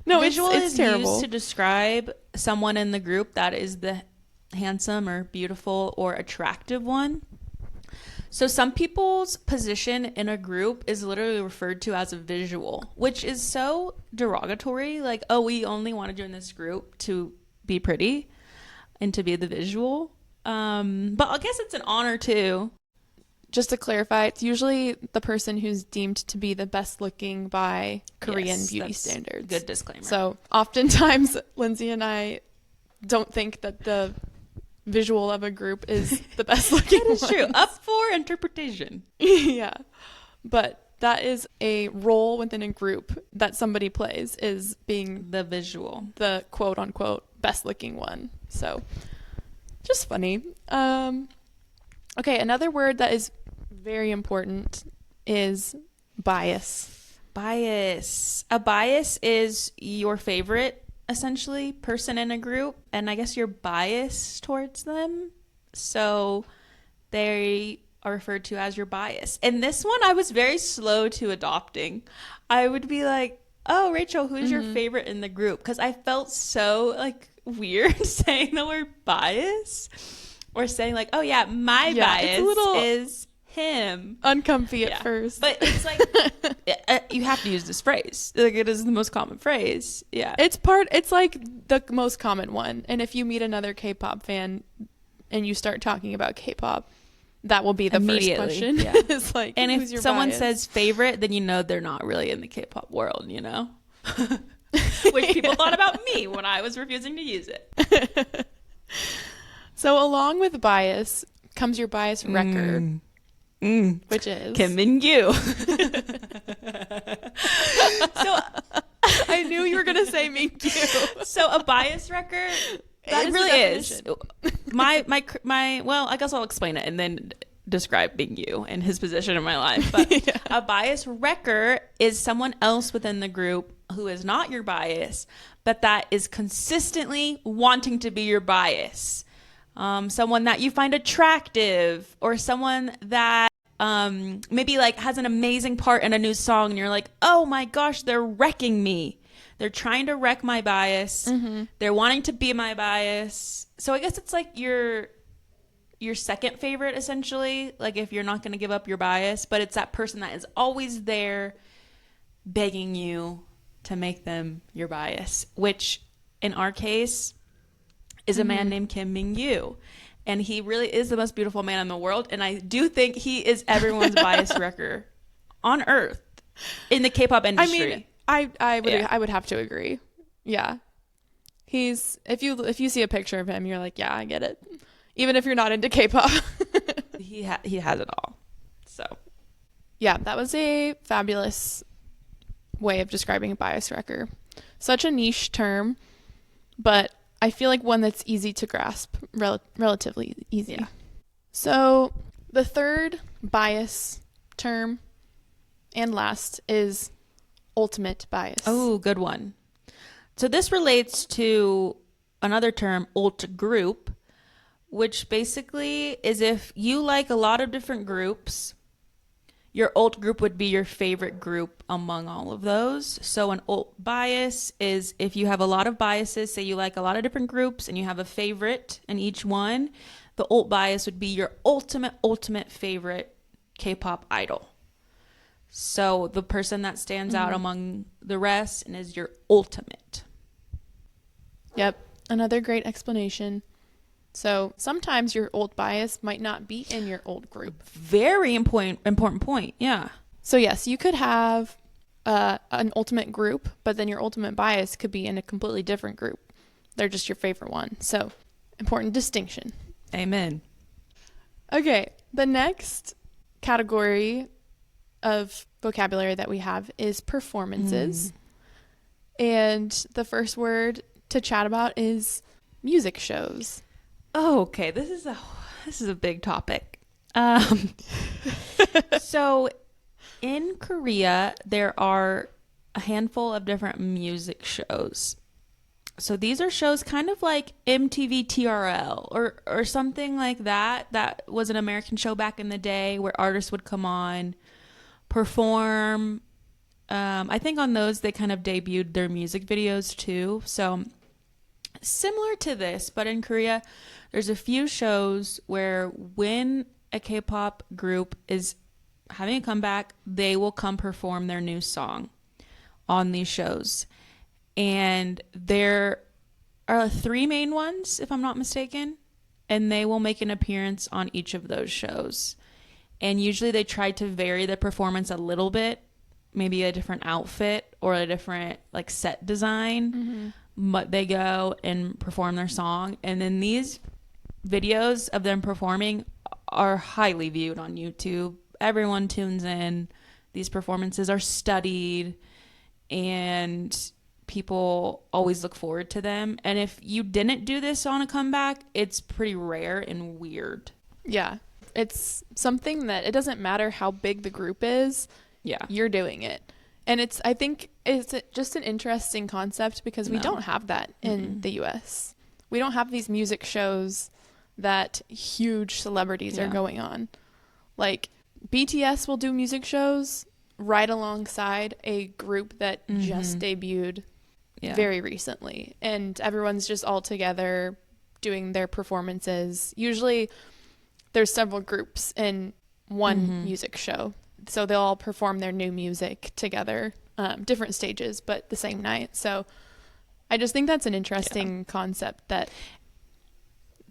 is terrible. Used to describe someone in the group that is the handsome or beautiful or attractive one. So some people's position in a group is literally referred to as a visual, which is so derogatory. Like, oh, we only wanted you in this group to be pretty and to be the visual. But I guess it's an honor too. Just to clarify, it's usually the person who's deemed to be the best looking by Korean beauty standards. Good disclaimer. So oftentimes Lindsay and I don't think that the visual of a group is the best looking That is true. Up for interpretation. Yeah. But that is a role within a group that somebody plays, is being the visual, the quote unquote best looking one. So just funny. Okay, another word that is very important is bias. Bias. A bias is your favorite, essentially person in a group, and I guess you're biased towards them. So they are referred to as your bias. And this one I was very slow to adopting. I would be like, oh, Rachel, who's your favorite in the group? Because I felt so like weird saying the word bias, or saying like, oh yeah, my bias is him. Uncomfy at first. But it's like, you have to use this phrase. Like, it is the most common phrase. Yeah. It's like the most common one. And if you meet another K-pop fan and you start talking about K-pop, that will be the first question. Yeah. It's like, and who's if your someone bias? says favorite, then you know they're not really in the K-pop world, you know? Which people thought about me when I was refusing to use it. So along with bias comes your bias wrecker, which is Kim Min-gyu. So I knew you were going to say Min-gyu. So a bias wrecker, that really is. Well, I guess I'll explain it and then describe Min-gyu and his position in my life. But a bias wrecker is someone else within the group who is not your bias, but that is consistently wanting to be your bias. Someone that you find attractive, or someone that maybe like has an amazing part in a new song, and you're like, oh my gosh, they're wrecking me. They're trying to wreck my bias. They're wanting to be my bias. So I guess it's like your second favorite, essentially, like if you're not going to give up your bias, but it's that person that is always there begging you to make them your bias, which in our case is a man named Kim Min-gyu. And he really is the most beautiful man in the world. And I do think he is everyone's bias wrecker on earth in the K-pop industry. I mean, I would have to agree. Yeah. He's, if you see a picture of him, you're like, yeah, I get it. Even if you're not into K-pop. He has it all. So yeah, that was a fabulous way of describing a bias wrecker. Such a niche term, but I feel like one that's easy to grasp, relatively easy. Yeah. So the third bias term and last is ultimate bias. Oh, good one. So this relates to another term, ult group, which basically is if you like a lot of different groups, your ult group would be your favorite group among all of those. So an ult bias is if you have a lot of biases, say you like a lot of different groups and you have a favorite in each one, the ult bias would be your ultimate favorite K-pop idol. So the person that stands out among the rest and is your ultimate. Yep. Another great explanation. So sometimes your ult bias might not be in your ult group. Very important point. Yeah. So yes, you could have an ultimate group, but then your ultimate bias could be in a completely different group. They're just your favorite one. So important distinction. Amen. Okay. The next category of vocabulary that we have is performances. And the first word to chat about is music shows. Oh, okay. This is a big topic. So in Korea, there are a handful of different music shows. So these are shows kind of like MTV TRL or something like that. That was an American show back in the day where artists would come on, perform. I think on those they kind of debuted their music videos too. So similar to this, but in Korea, there's a few shows where when a K-pop group is having a comeback, they will come perform their new song on these shows. And there are 3 main ones, if I'm not mistaken, and they will make an appearance on each of those shows. And usually they try to vary the performance a little bit, maybe a different outfit or a different like set design, but they go and perform their song. And then these videos of them performing are highly viewed on YouTube. Everyone tunes in. These performances are studied and people always look forward to them. And if you didn't do this on a comeback, it's pretty rare and weird. Yeah. It's something that it doesn't matter how big the group is. Yeah. You're doing it. And I think it's just an interesting concept because we don't have that in the US. We don't have these music shows that huge celebrities are going on. Like BTS will do music shows right alongside a group that just debuted very recently, and everyone's just all together doing their performances. Usually there's several groups in one music show, so they'll all perform their new music together, different stages but the same night. So I just think that's an interesting concept, that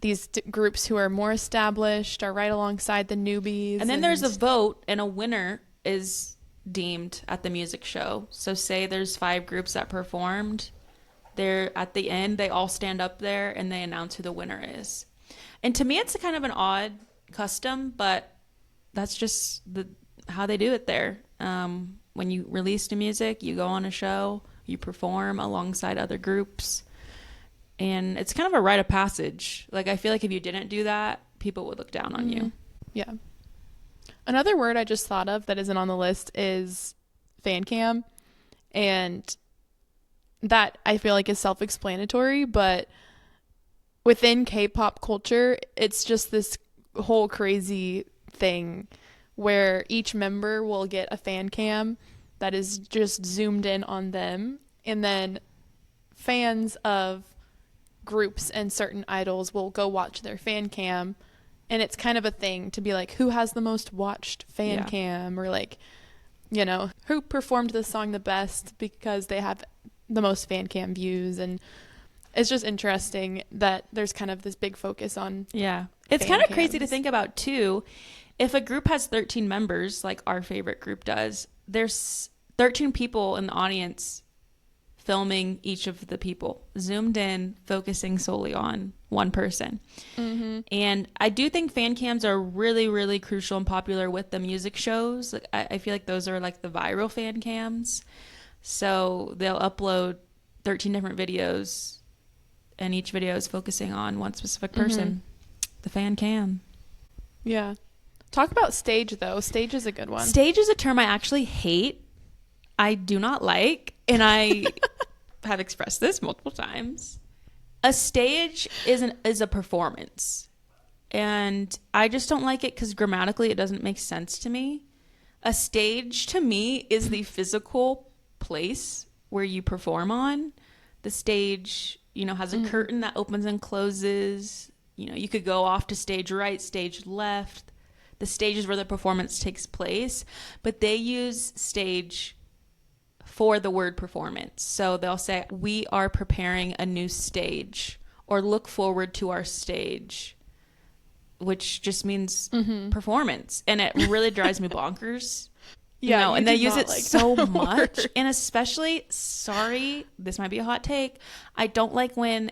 these groups who are more established are right alongside the newbies. And then there's a vote, and a winner is deemed at the music show. So say there's 5 groups that performed. They're at the end, they all stand up there and they announce who the winner is. And to me, it's a kind of an odd custom, but that's just how they do it there. When you release new music, you go on a show, you perform alongside other groups, and it's kind of a rite of passage. Like, I feel like if you didn't do that, people would look down on you. Yeah. Another word I just thought of that isn't on the list is fan cam, and that I feel like is self-explanatory, but within K-pop culture, it's just this whole crazy thing where each member will get a fan cam that is just zoomed in on them, and then fans of groups and certain idols will go watch their fan cam, and it's kind of a thing to be like, who has the most watched fan cam, or like, you know, who performed this song the best because they have the most fan cam views. And it's just interesting that there's kind of this big focus on it's kind of crazy to think about too. If a group has 13 members, like our favorite group does, there's 13 people in the audience filming each of the people, zoomed in, focusing solely on one person. And I do think fan cams are really, really crucial and popular with the music shows. Like, I feel like those are like the viral fan cams. So they'll upload 13 different videos, and each video is focusing on one specific person. The fan cam. Yeah. Talk about stage, though. Stage is a good one. Stage is a term I actually hate. I do not like, and I have expressed this multiple times. A stage is a performance, and I just don't like it because grammatically it doesn't make sense to me. A stage to me is the physical place where you perform on. The stage, you know, has a curtain that opens and closes. You know, you could go off to stage right, stage left. The stage is where the performance takes place, but they use stage for the word performance. So they'll say, we are preparing a new stage, or look forward to our stage, which just means performance. And it really drives me bonkers. You know, and they use it like so much. Word. And especially, sorry, this might be a hot take, I don't like when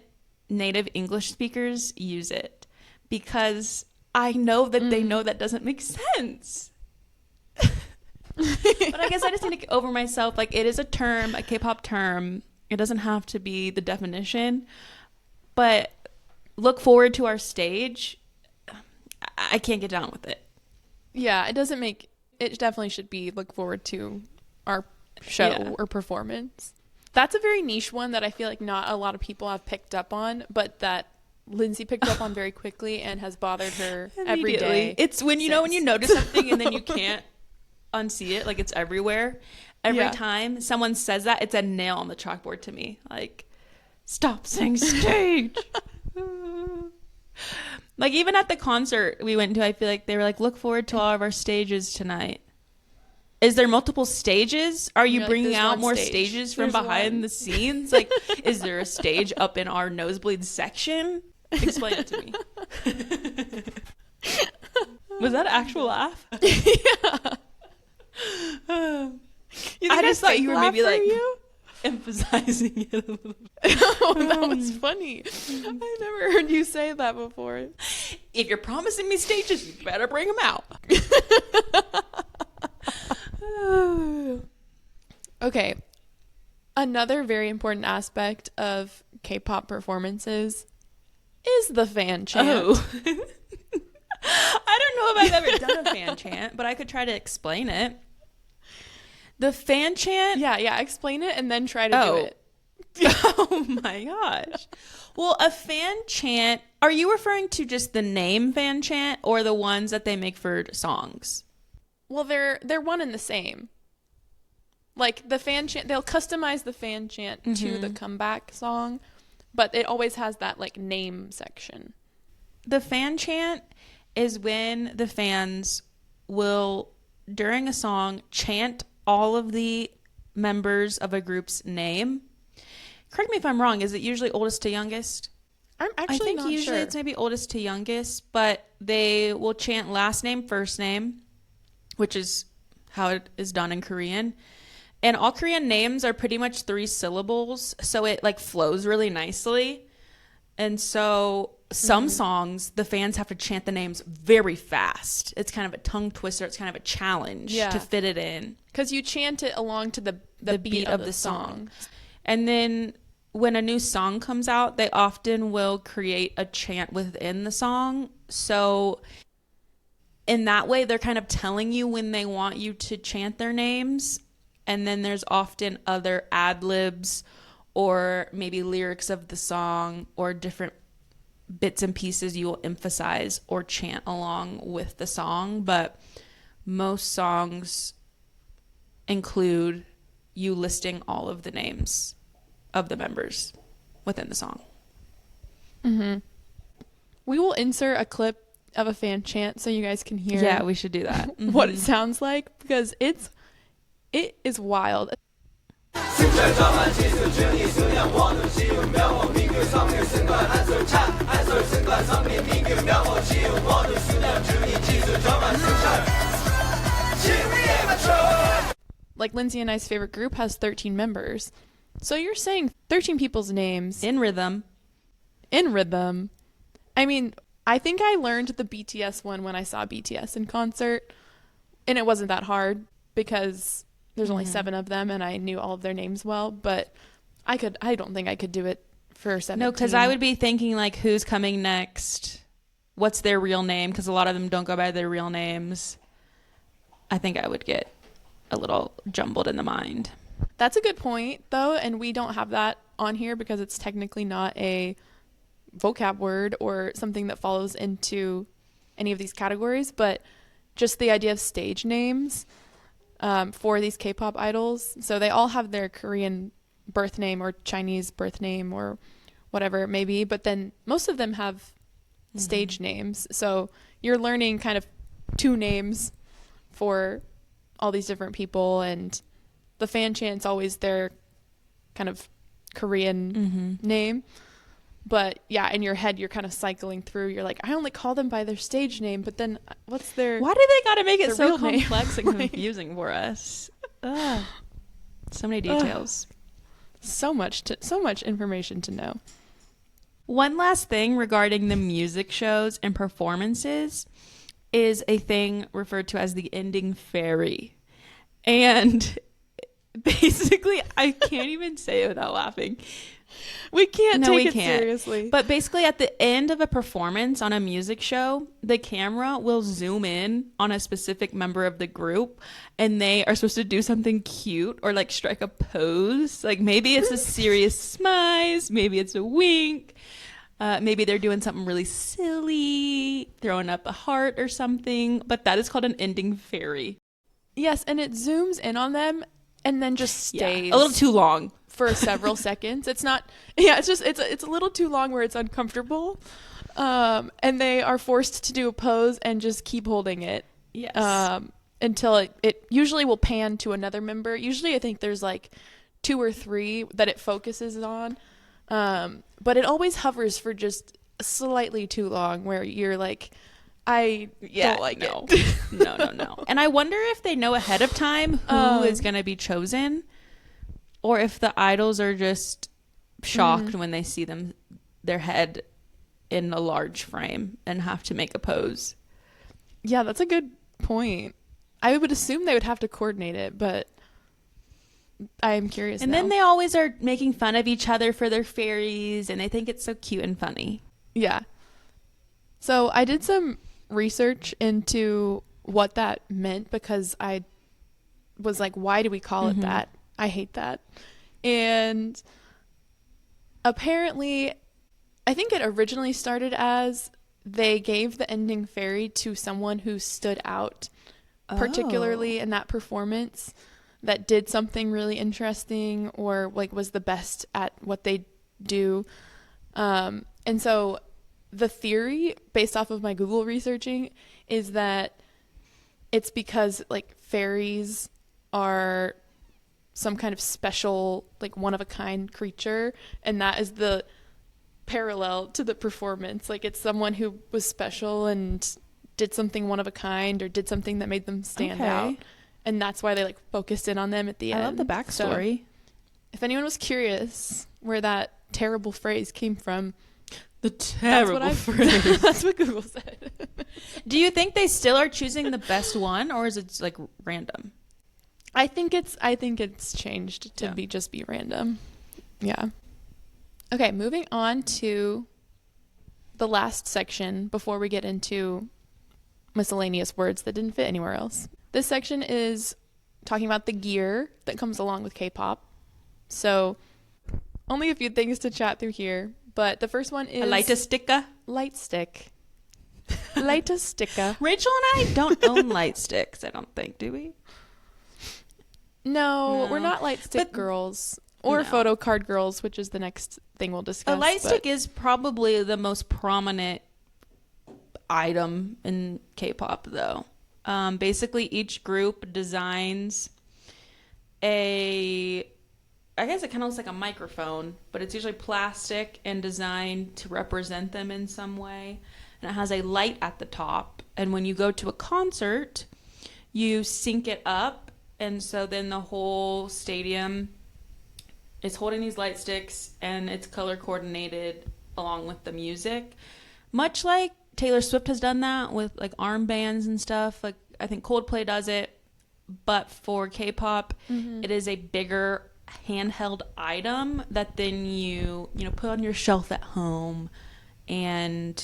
native English speakers use it, because I know that they know that doesn't make sense. But I guess I just need to get over myself. Like, it is a term, a K-pop term. It doesn't have to be the definition. But look forward to our stage. I can't get down with it. Yeah, it doesn't make... It definitely should be look forward to our show or performance. That's a very niche one that I feel like not a lot of people have picked up on, but that Lindsay picked up on very quickly and has bothered her every day. It's when, you know, when you notice something and then you can't unsee it, like it's everywhere. Every time someone says that, it's a nail on the chalkboard to me. Like, stop saying stage. Like, even at the concert we went to, I feel like they were like, look forward to all of our stages tonight. Is there multiple stages? Are you bringing out more stages from behind the scenes? Like, is there a stage up in our nosebleed section? Explain it to me. Was that an actual laugh? Yeah. I just thought you were maybe like emphasizing it a little bit. Oh, that was funny. I never heard you say that before. If you're promising me stages, you better bring them out. Okay. Another very important aspect of K-pop performances is the fan chant. Oh. I don't know if I've ever done a fan chant, but I could try to explain it. The fan chant? Yeah. Explain it and then try to do it. Oh my gosh. Well, a fan chant, are you referring to just the name fan chant or the ones that they make for songs? Well, they're one and the same. Like the fan chant, they'll customize the fan chant to the comeback song, but it always has that like name section. The fan chant is when the fans will, during a song, chant all of the members of a group's name. Correct me if I'm wrong. Is it usually oldest to youngest? I'm actually I think not usually sure. it's maybe oldest to youngest, but they will chant last name, first name, which is how it is done in Korean. And all Korean names are pretty much 3 syllables, so it like flows really nicely. And so some songs, the fans have to chant the names very fast. It's kind of a tongue twister. It's kind of a challenge to fit it in. Because you chant it along to the beat of the song. And then when a new song comes out, they often will create a chant within the song. So in that way, they're kind of telling you when they want you to chant their names. And then there's often other ad-libs or maybe lyrics of the song or different bits and pieces you will emphasize or chant along with the song. But most songs include you listing all of the names of the members within the song. We will insert a clip of a fan chant so you guys can hear. Yeah, we should do that. What it sounds like, because it is wild. Like Lindsay and I's favorite group has 13 members. So you're saying 13 people's names In rhythm. I mean, I think I learned the BTS one when I saw BTS in concert, and it wasn't that hard because there's only 7 of them and I knew all of their names well, but I don't think I could do it for 17. No, because I would be thinking like who's coming next, what's their real name, because a lot of them don't go by their real names. I think I would get a little jumbled in the mind. That's a good point, though, and we don't have that on here because it's technically not a vocab word or something that follows into any of these categories, but just the idea of stage names for these K-pop idols. So they all have their Korean birth name or Chinese birth name or whatever it may be, but then most of them have stage names. So you're learning kind of 2 names for all these different people, and the fan chant's always their kind of Korean name. But yeah, in your head, you're kind of cycling through. You're like, I only call them by their stage name, but then what's their... Why do they got to make it so real name? complex and confusing for us? Ugh. So many details. So much information to know. One last thing regarding the music shows and performances is a thing referred to as the ending fairy. And basically, I can't even say it without laughing. We can't take it seriously. But basically, at the end of a performance on a music show, the camera will zoom in on a specific member of the group, and they are supposed to do something cute or like strike a pose. Like maybe it's a serious smize, maybe it's a wink, maybe they're doing something really silly, throwing up a heart or something. But that is called an ending fairy. Yes, and it zooms in on them and then just stays a little too long for several seconds. It's not, it's just, it's a little too long where it's uncomfortable. And they are forced to do a pose and just keep holding it. Yes. Until it usually will pan to another member. Usually I think there's like 2 or 3 that it focuses on. But it always hovers for just slightly too long where you're like, I don't like it. No. And I wonder if they know ahead of time who is going to be chosen, or if the idols are just shocked when they see their head in a large frame and have to make a pose. Yeah, that's a good point. I would assume they would have to coordinate it, but I'm curious. And then they always are making fun of each other for their fairies, and they think it's so cute and funny. Yeah. So I did some research into what that meant because I was like, why do we call it that? I hate that. And apparently, I think it originally started as they gave the ending fairy to someone who stood out particularly in that performance, that did something really interesting or like was the best at what they do. And so the theory, based off of my Google researching, is that it's because like fairies are some kind of special, like one of a kind creature, and that is the parallel to the performance. Like it's someone who was special and did something one of a kind or did something that made them stand out, and that's why they like focused in on them at the end. I love the backstory. So, if anyone was curious where that terrible phrase came from, the terrible phrase. That's what Google said. Do you think they still are choosing the best one, or is it like random? I think it's changed to just be random. Yeah. Okay, moving on to the last section before we get into miscellaneous words that didn't fit anywhere else. This section is talking about the gear that comes along with K-pop. So, only a few things to chat through here, but the first one is... A lighter sticker? Light stick. Lighter sticker. Rachel and I don't own light sticks, I don't think, do we? No, we're not light stick girls. Or photo card girls, which is the next thing we'll discuss. A light stick is probably the most prominent item in K-pop, though. Basically, each group designs I guess it kind of looks like a microphone, but it's usually plastic and designed to represent them in some way. And it has a light at the top. And when you go to a concert, you sync it up. And so then the whole stadium is holding these light sticks, and it's color coordinated along with the music. Much like Taylor Swift has done that with like armbands and stuff. Like I think Coldplay does it, but for K-pop, it is a bigger handheld item that then you put on your shelf at home, and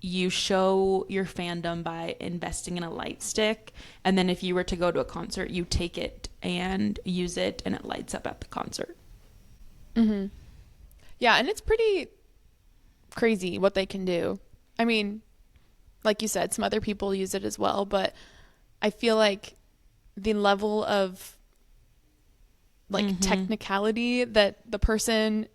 you show your fandom by investing in a light stick. And then if you were to go to a concert, you take it and use it, and it lights up at the concert. Yeah, and it's pretty crazy what they can do. I mean, like you said, some other people use it as well, but I feel like the level of like technicality that the person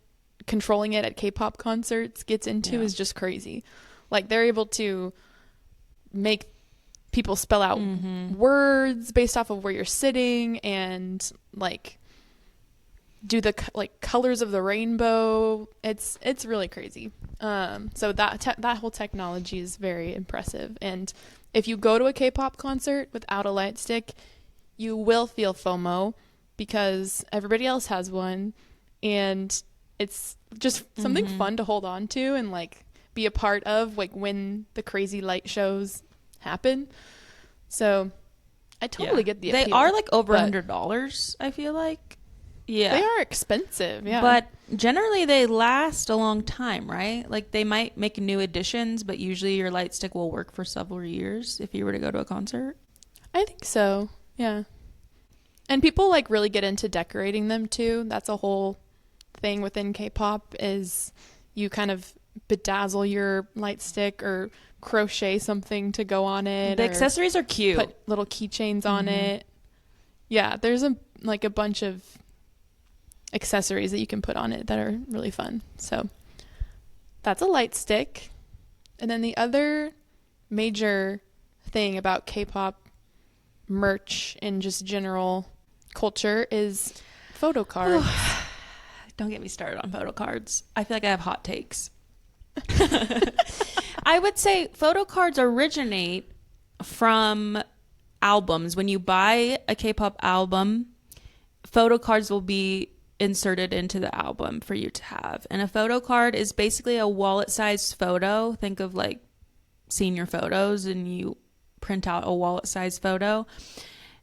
controlling it at K-pop concerts gets into is just crazy. Like they're able to make people spell out words based off of where you're sitting, and like do the like colors of the rainbow. It's really crazy. So that whole technology is very impressive. And if you go to a K-pop concert without a light stick, you will feel FOMO because everybody else has one, and it's just something fun to hold on to and like be a part of, like when the crazy light shows happen. So I totally get the appeal. They are like over $100, I feel like. Yeah. They are expensive, yeah. But generally they last a long time, right? Like they might make new additions, but usually your light stick will work for several years if you were to go to a concert. I think so, yeah. And people like really get into decorating them too. That's a whole thing within K-pop, is you kind of bedazzle your light stick or crochet something to go on it. The accessories are cute. Put little keychains on it. Yeah, there's a bunch of accessories that you can put on it that are really fun. So that's a light stick. And then the other major thing about K-pop merch and just general culture is photo cards. Don't get me started on photo cards. I feel like I have hot takes. I would say photo cards originate from albums. When you buy a K-pop album, photo cards will be inserted into the album for you to have. And a photo card is basically a wallet-sized photo. Think of like senior photos, and you print out a wallet-sized photo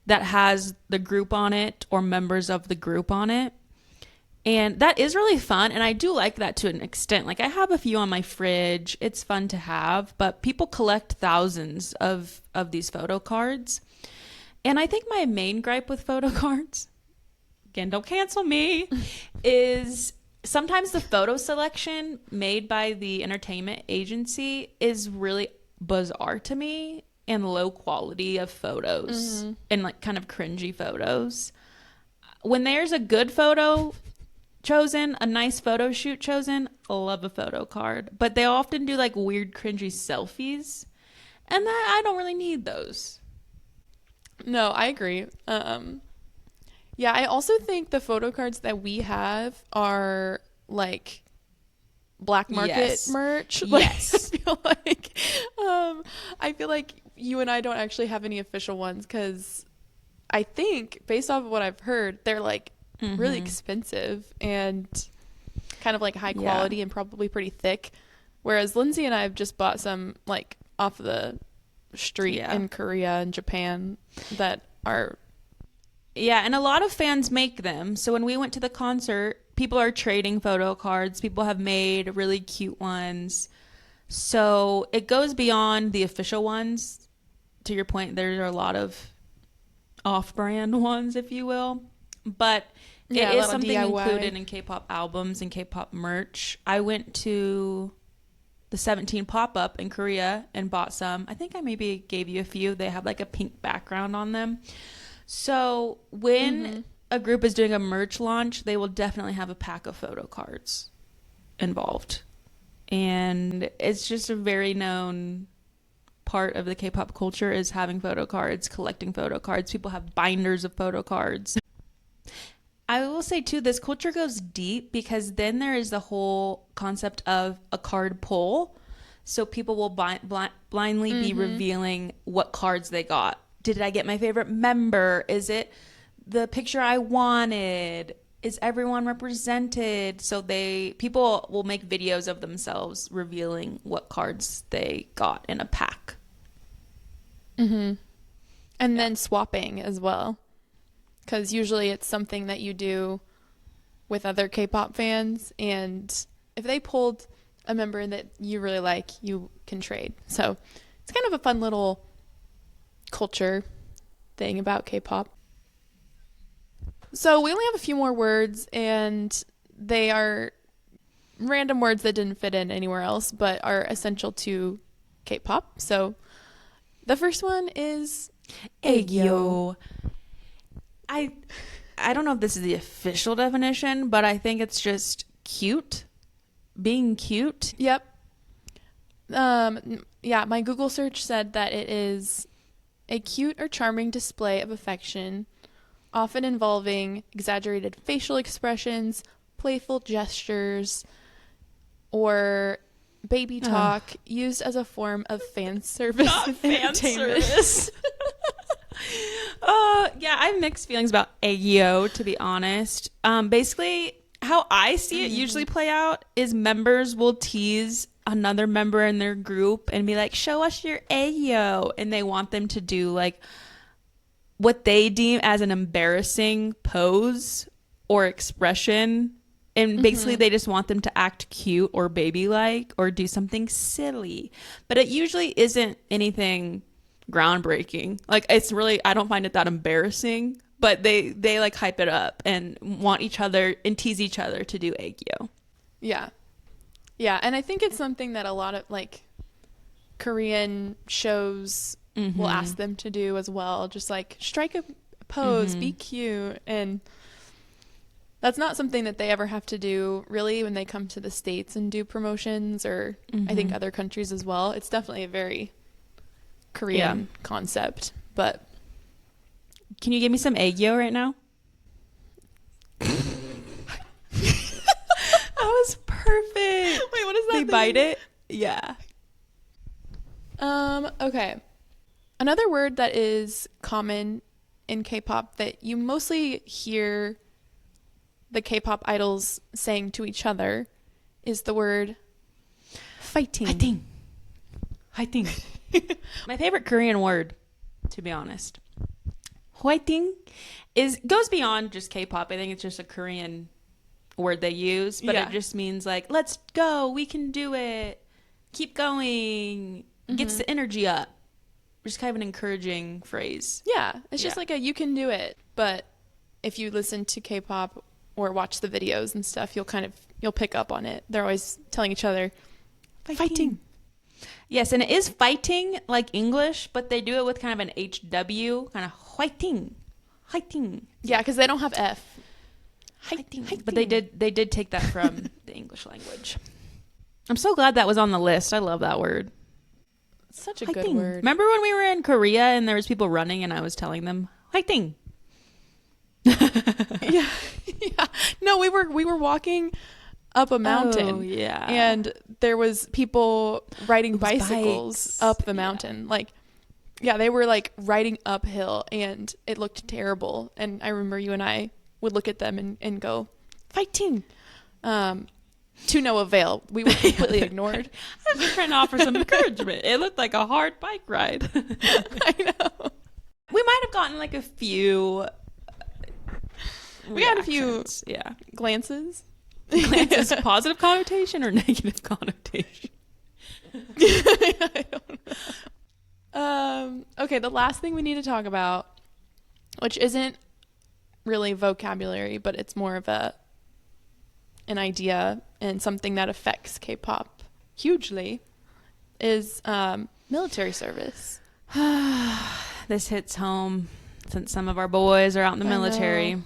that has the group on it or members of the group on it. And that is really fun, and I do like that to an extent. Like, I have a few on my fridge. It's fun to have, but people collect thousands of these photo cards. And I think my main gripe with photo cards, again, don't cancel me, is sometimes the photo selection made by the entertainment agency is really bizarre to me, and low quality of photos and like kind of cringy photos. When there's a good photo chosen, a nice photo shoot chosen, I love a photo card. But they often do like weird cringy selfies, and I don't really need those. No, I agree. Yeah, I also think the photo cards that we have are like black market merch. Yes. I feel like you and I don't actually have any official ones because I think based off of what I've heard, they're like really expensive and kind of like high quality and probably pretty thick. Whereas Lindsay and I have just bought some like off the street in Korea and Japan that are. Yeah, and a lot of fans make them. So when we went to the concert, people are trading photo cards. People have made really cute ones. So it goes beyond the official ones. To your point, there are a lot of off-brand ones, if you will. But it is something DIY. Included in K-pop albums and K-pop merch. I went to the 17 pop-up in Korea and bought some. I think I maybe gave you a few. They have like a pink background on them. So when a group is doing a merch launch, they will definitely have a pack of photo cards involved. And it's just a very known part of the K-pop culture is having photo cards, collecting photo cards. People have binders of photo cards. I will say too, this culture goes deep because then there is the whole concept of a card pull. So people will blindly be revealing what cards they got. Did I get my favorite member? Is it the picture I wanted? Is everyone represented? So people will make videos of themselves revealing what cards they got in a pack. And then swapping as well. Because usually it's something that you do with other K-pop fans. And if they pulled a member that you really like, you can trade. So it's kind of a fun little culture thing about K-pop. So we only have a few more words, and they are random words that didn't fit in anywhere else, but are essential to K-pop. So the first one is aegyo. I don't know if this is the official definition, but I think it's just cute. Being cute. Yep. Yeah, my Google search said that it is a cute or charming display of affection, often involving exaggerated facial expressions, playful gestures, or baby talk used as a form of fan service entertainment. Yeah, I have mixed feelings about aegyo, to be honest. Basically, how I see it usually play out is members will tease another member in their group and be like, show us your aegyo, and they want them to do like what they deem as an embarrassing pose or expression, and basically they just want them to act cute or baby-like or do something silly, but it usually isn't anything groundbreaking. Like, it's really, I don't find it that embarrassing, but they like hype it up and want each other and tease each other to do aegyo. Yeah, and I think it's something that a lot of like Korean shows will ask them to do as well. Just like strike a pose, be cute. And that's not something that they ever have to do really when they come to the States and do promotions, or I think other countries as well. It's definitely a very Korean concept. But can you give me some aegyo right now? That was perfect. Wait, what is that? They bite it? Yeah. Okay. Another word that is common in K-pop that you mostly hear the K-pop idols saying to each other is the word fighting. Fighting. My favorite Korean word, to be honest. Fighting goes beyond just K-pop. I think it's just a Korean word they use, but it just means like, let's go, we can do it, keep going, gets the energy up. just kind of an encouraging phrase. Yeah, it's just like you can do it. But if you listen to K-pop or watch the videos and stuff, you'll pick up on it. They're always telling each other, fighting. Yes, and it is fighting like English, but they do it with kind of an HW, kind of fighting. Yeah, because they don't have F. Fighting. But they did take that from the English language. I'm so glad that was on the list. I love that word. Such a good word. Remember when we were in Korea and there was people running and I was telling them, fighting. Yeah. No, we were walking up a mountain. Oh, yeah. And there was people riding bicycles up the mountain. They were like riding uphill and it looked terrible. And I remember you and I would look at them and go, fighting. To no avail. We were completely ignored. I was trying to offer some encouragement. It looked like a hard bike ride. I know. We might have gotten like a few. We got a few glances. Glances, positive connotation or negative connotation? I don't know. Okay, the last thing we need to talk about, which isn't really vocabulary, but it's more of an idea and something that affects K-pop hugely, is military service. This hits home since some of our boys are out in the military.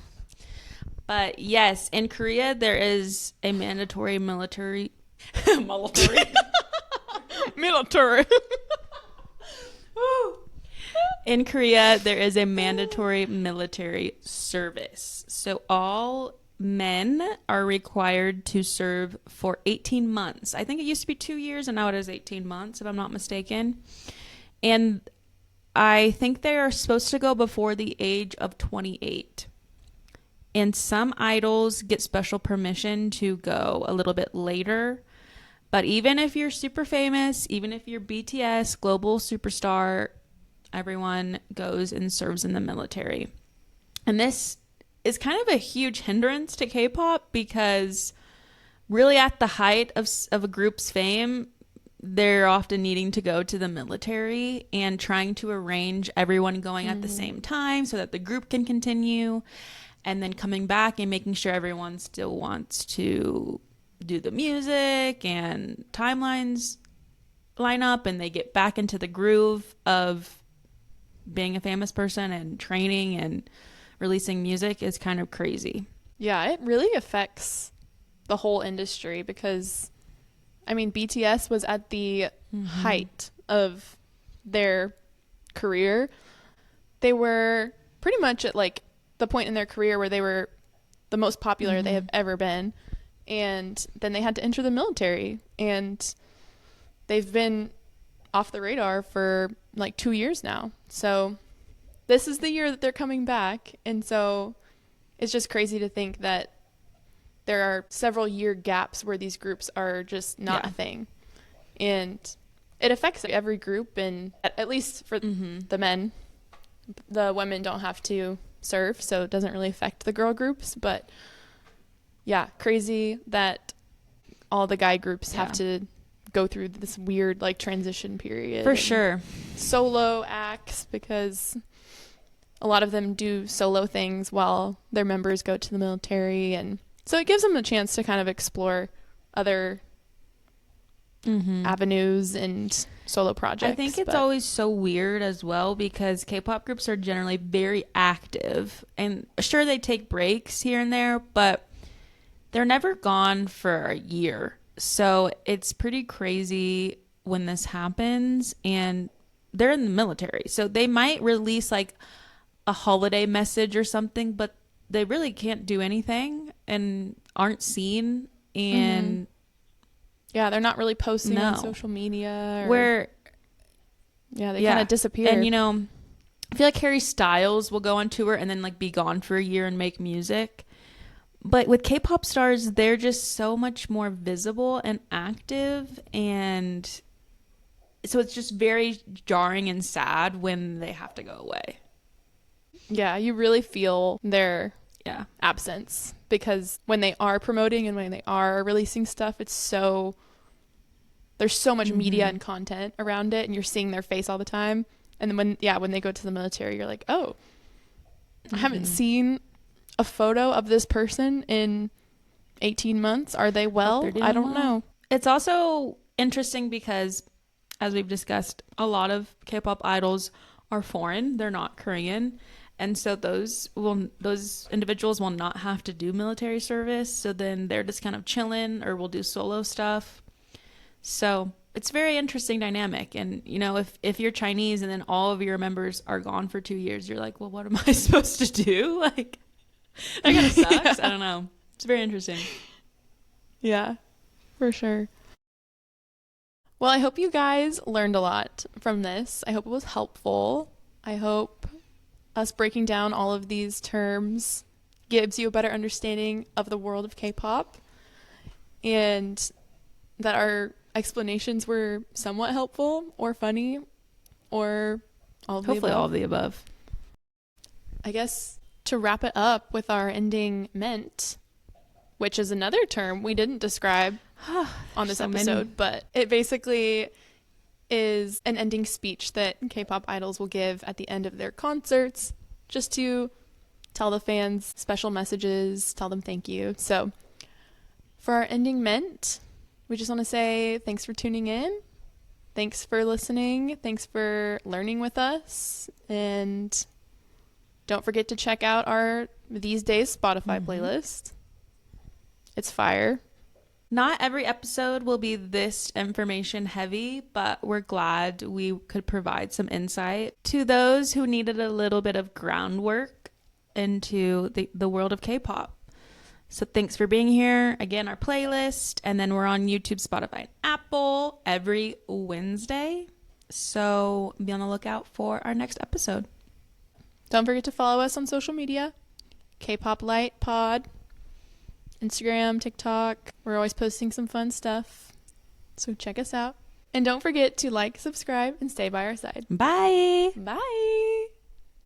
But yes, in Korea there is a mandatory military In Korea there is a mandatory military service. So all men are required to serve for 18 months. I think it used to be 2 years and now it is 18 months if I'm not mistaken. And I think they are supposed to go before the age of 28. And some idols get special permission to go a little bit later. But even if you're super famous, even if you're BTS, global superstar, everyone goes and serves in the military. And this is kind of a huge hindrance to K-pop because really at the height of a group's fame, they're often needing to go to the military and trying to arrange everyone going at the same time so that the group can continue, and then coming back and making sure everyone still wants to do the music and timelines line up and they get back into the groove of being a famous person and training and releasing music is kind of crazy. Yeah, it really affects the whole industry because, I mean, BTS was at the height of their career. They were pretty much at like the point in their career where they were the most popular they have ever been. And then they had to enter the military and they've been off the radar for like 2 years now. So this is the year that they're coming back. And so it's just crazy to think that there are several year gaps where these groups are just not a thing. And it affects every group, and at least for the men. The women don't have to serve, so it doesn't really affect the girl groups. But yeah, crazy that all the guy groups have to go through this weird like transition period. For sure. Solo acts, because a lot of them do solo things while their members go to the military, and so it gives them a chance to kind of explore other avenues and solo projects. I think it's always so weird as well because K-pop groups are generally very active, and sure they take breaks here and there, but they're never gone for a year. So it's pretty crazy when this happens, and they're in the military. So they might release like a holiday message or something, but they really can't do anything and aren't seen. And yeah, they're not really posting on social media. They kind of disappear. And, you know, I feel like Harry Styles will go on tour and then like be gone for a year and make music. But with K-pop stars, they're just so much more visible and active. And so it's just very jarring and sad when they have to go away. Yeah, you really feel their absence, because when they are promoting and when they are releasing stuff, there's so much media and content around it, and you're seeing their face all the time. And then when they go to the military, you're like, oh, I haven't seen a photo of this person in 18 months. Are they well? I don't know. It's also interesting because, as we've discussed, a lot of K-pop idols are foreign. They're not Korean. And so those individuals will not have to do military service. So then they're just kind of chilling or will do solo stuff. So it's a very interesting dynamic. And, you know, if you're Chinese and then all of your members are gone for 2 years, you're like, well, what am I supposed to do? Like, that kind of sucks. I don't know. It's very interesting. Yeah, for sure. Well, I hope you guys learned a lot from this. I hope it was helpful. I hope us breaking down all of these terms gives you a better understanding of the world of K-pop, and that our explanations were somewhat helpful or funny or all of the above. Hopefully all of the above. I guess to wrap it up with our ending ment, which is another term we didn't describe on this episode, but it basically is an ending speech that K-pop idols will give at the end of their concerts, just to tell the fans special messages, tell them thank you. So for our ending ment, we just want to say thanks for tuning in. Thanks for listening. Thanks for learning with us. And don't forget to check out our These Days Spotify playlist. It's fire. Not every episode will be this information heavy, but we're glad we could provide some insight to those who needed a little bit of groundwork into the world of K-pop. So thanks for being here. Again, our playlist, and then we're on YouTube, Spotify, and Apple every Wednesday. So be on the lookout for our next episode. Don't forget to follow us on social media. K-pop Light Pod. Instagram, TikTok. We're always posting some fun stuff. So check us out. And don't forget to like, subscribe, and stay by our side. Bye. Bye.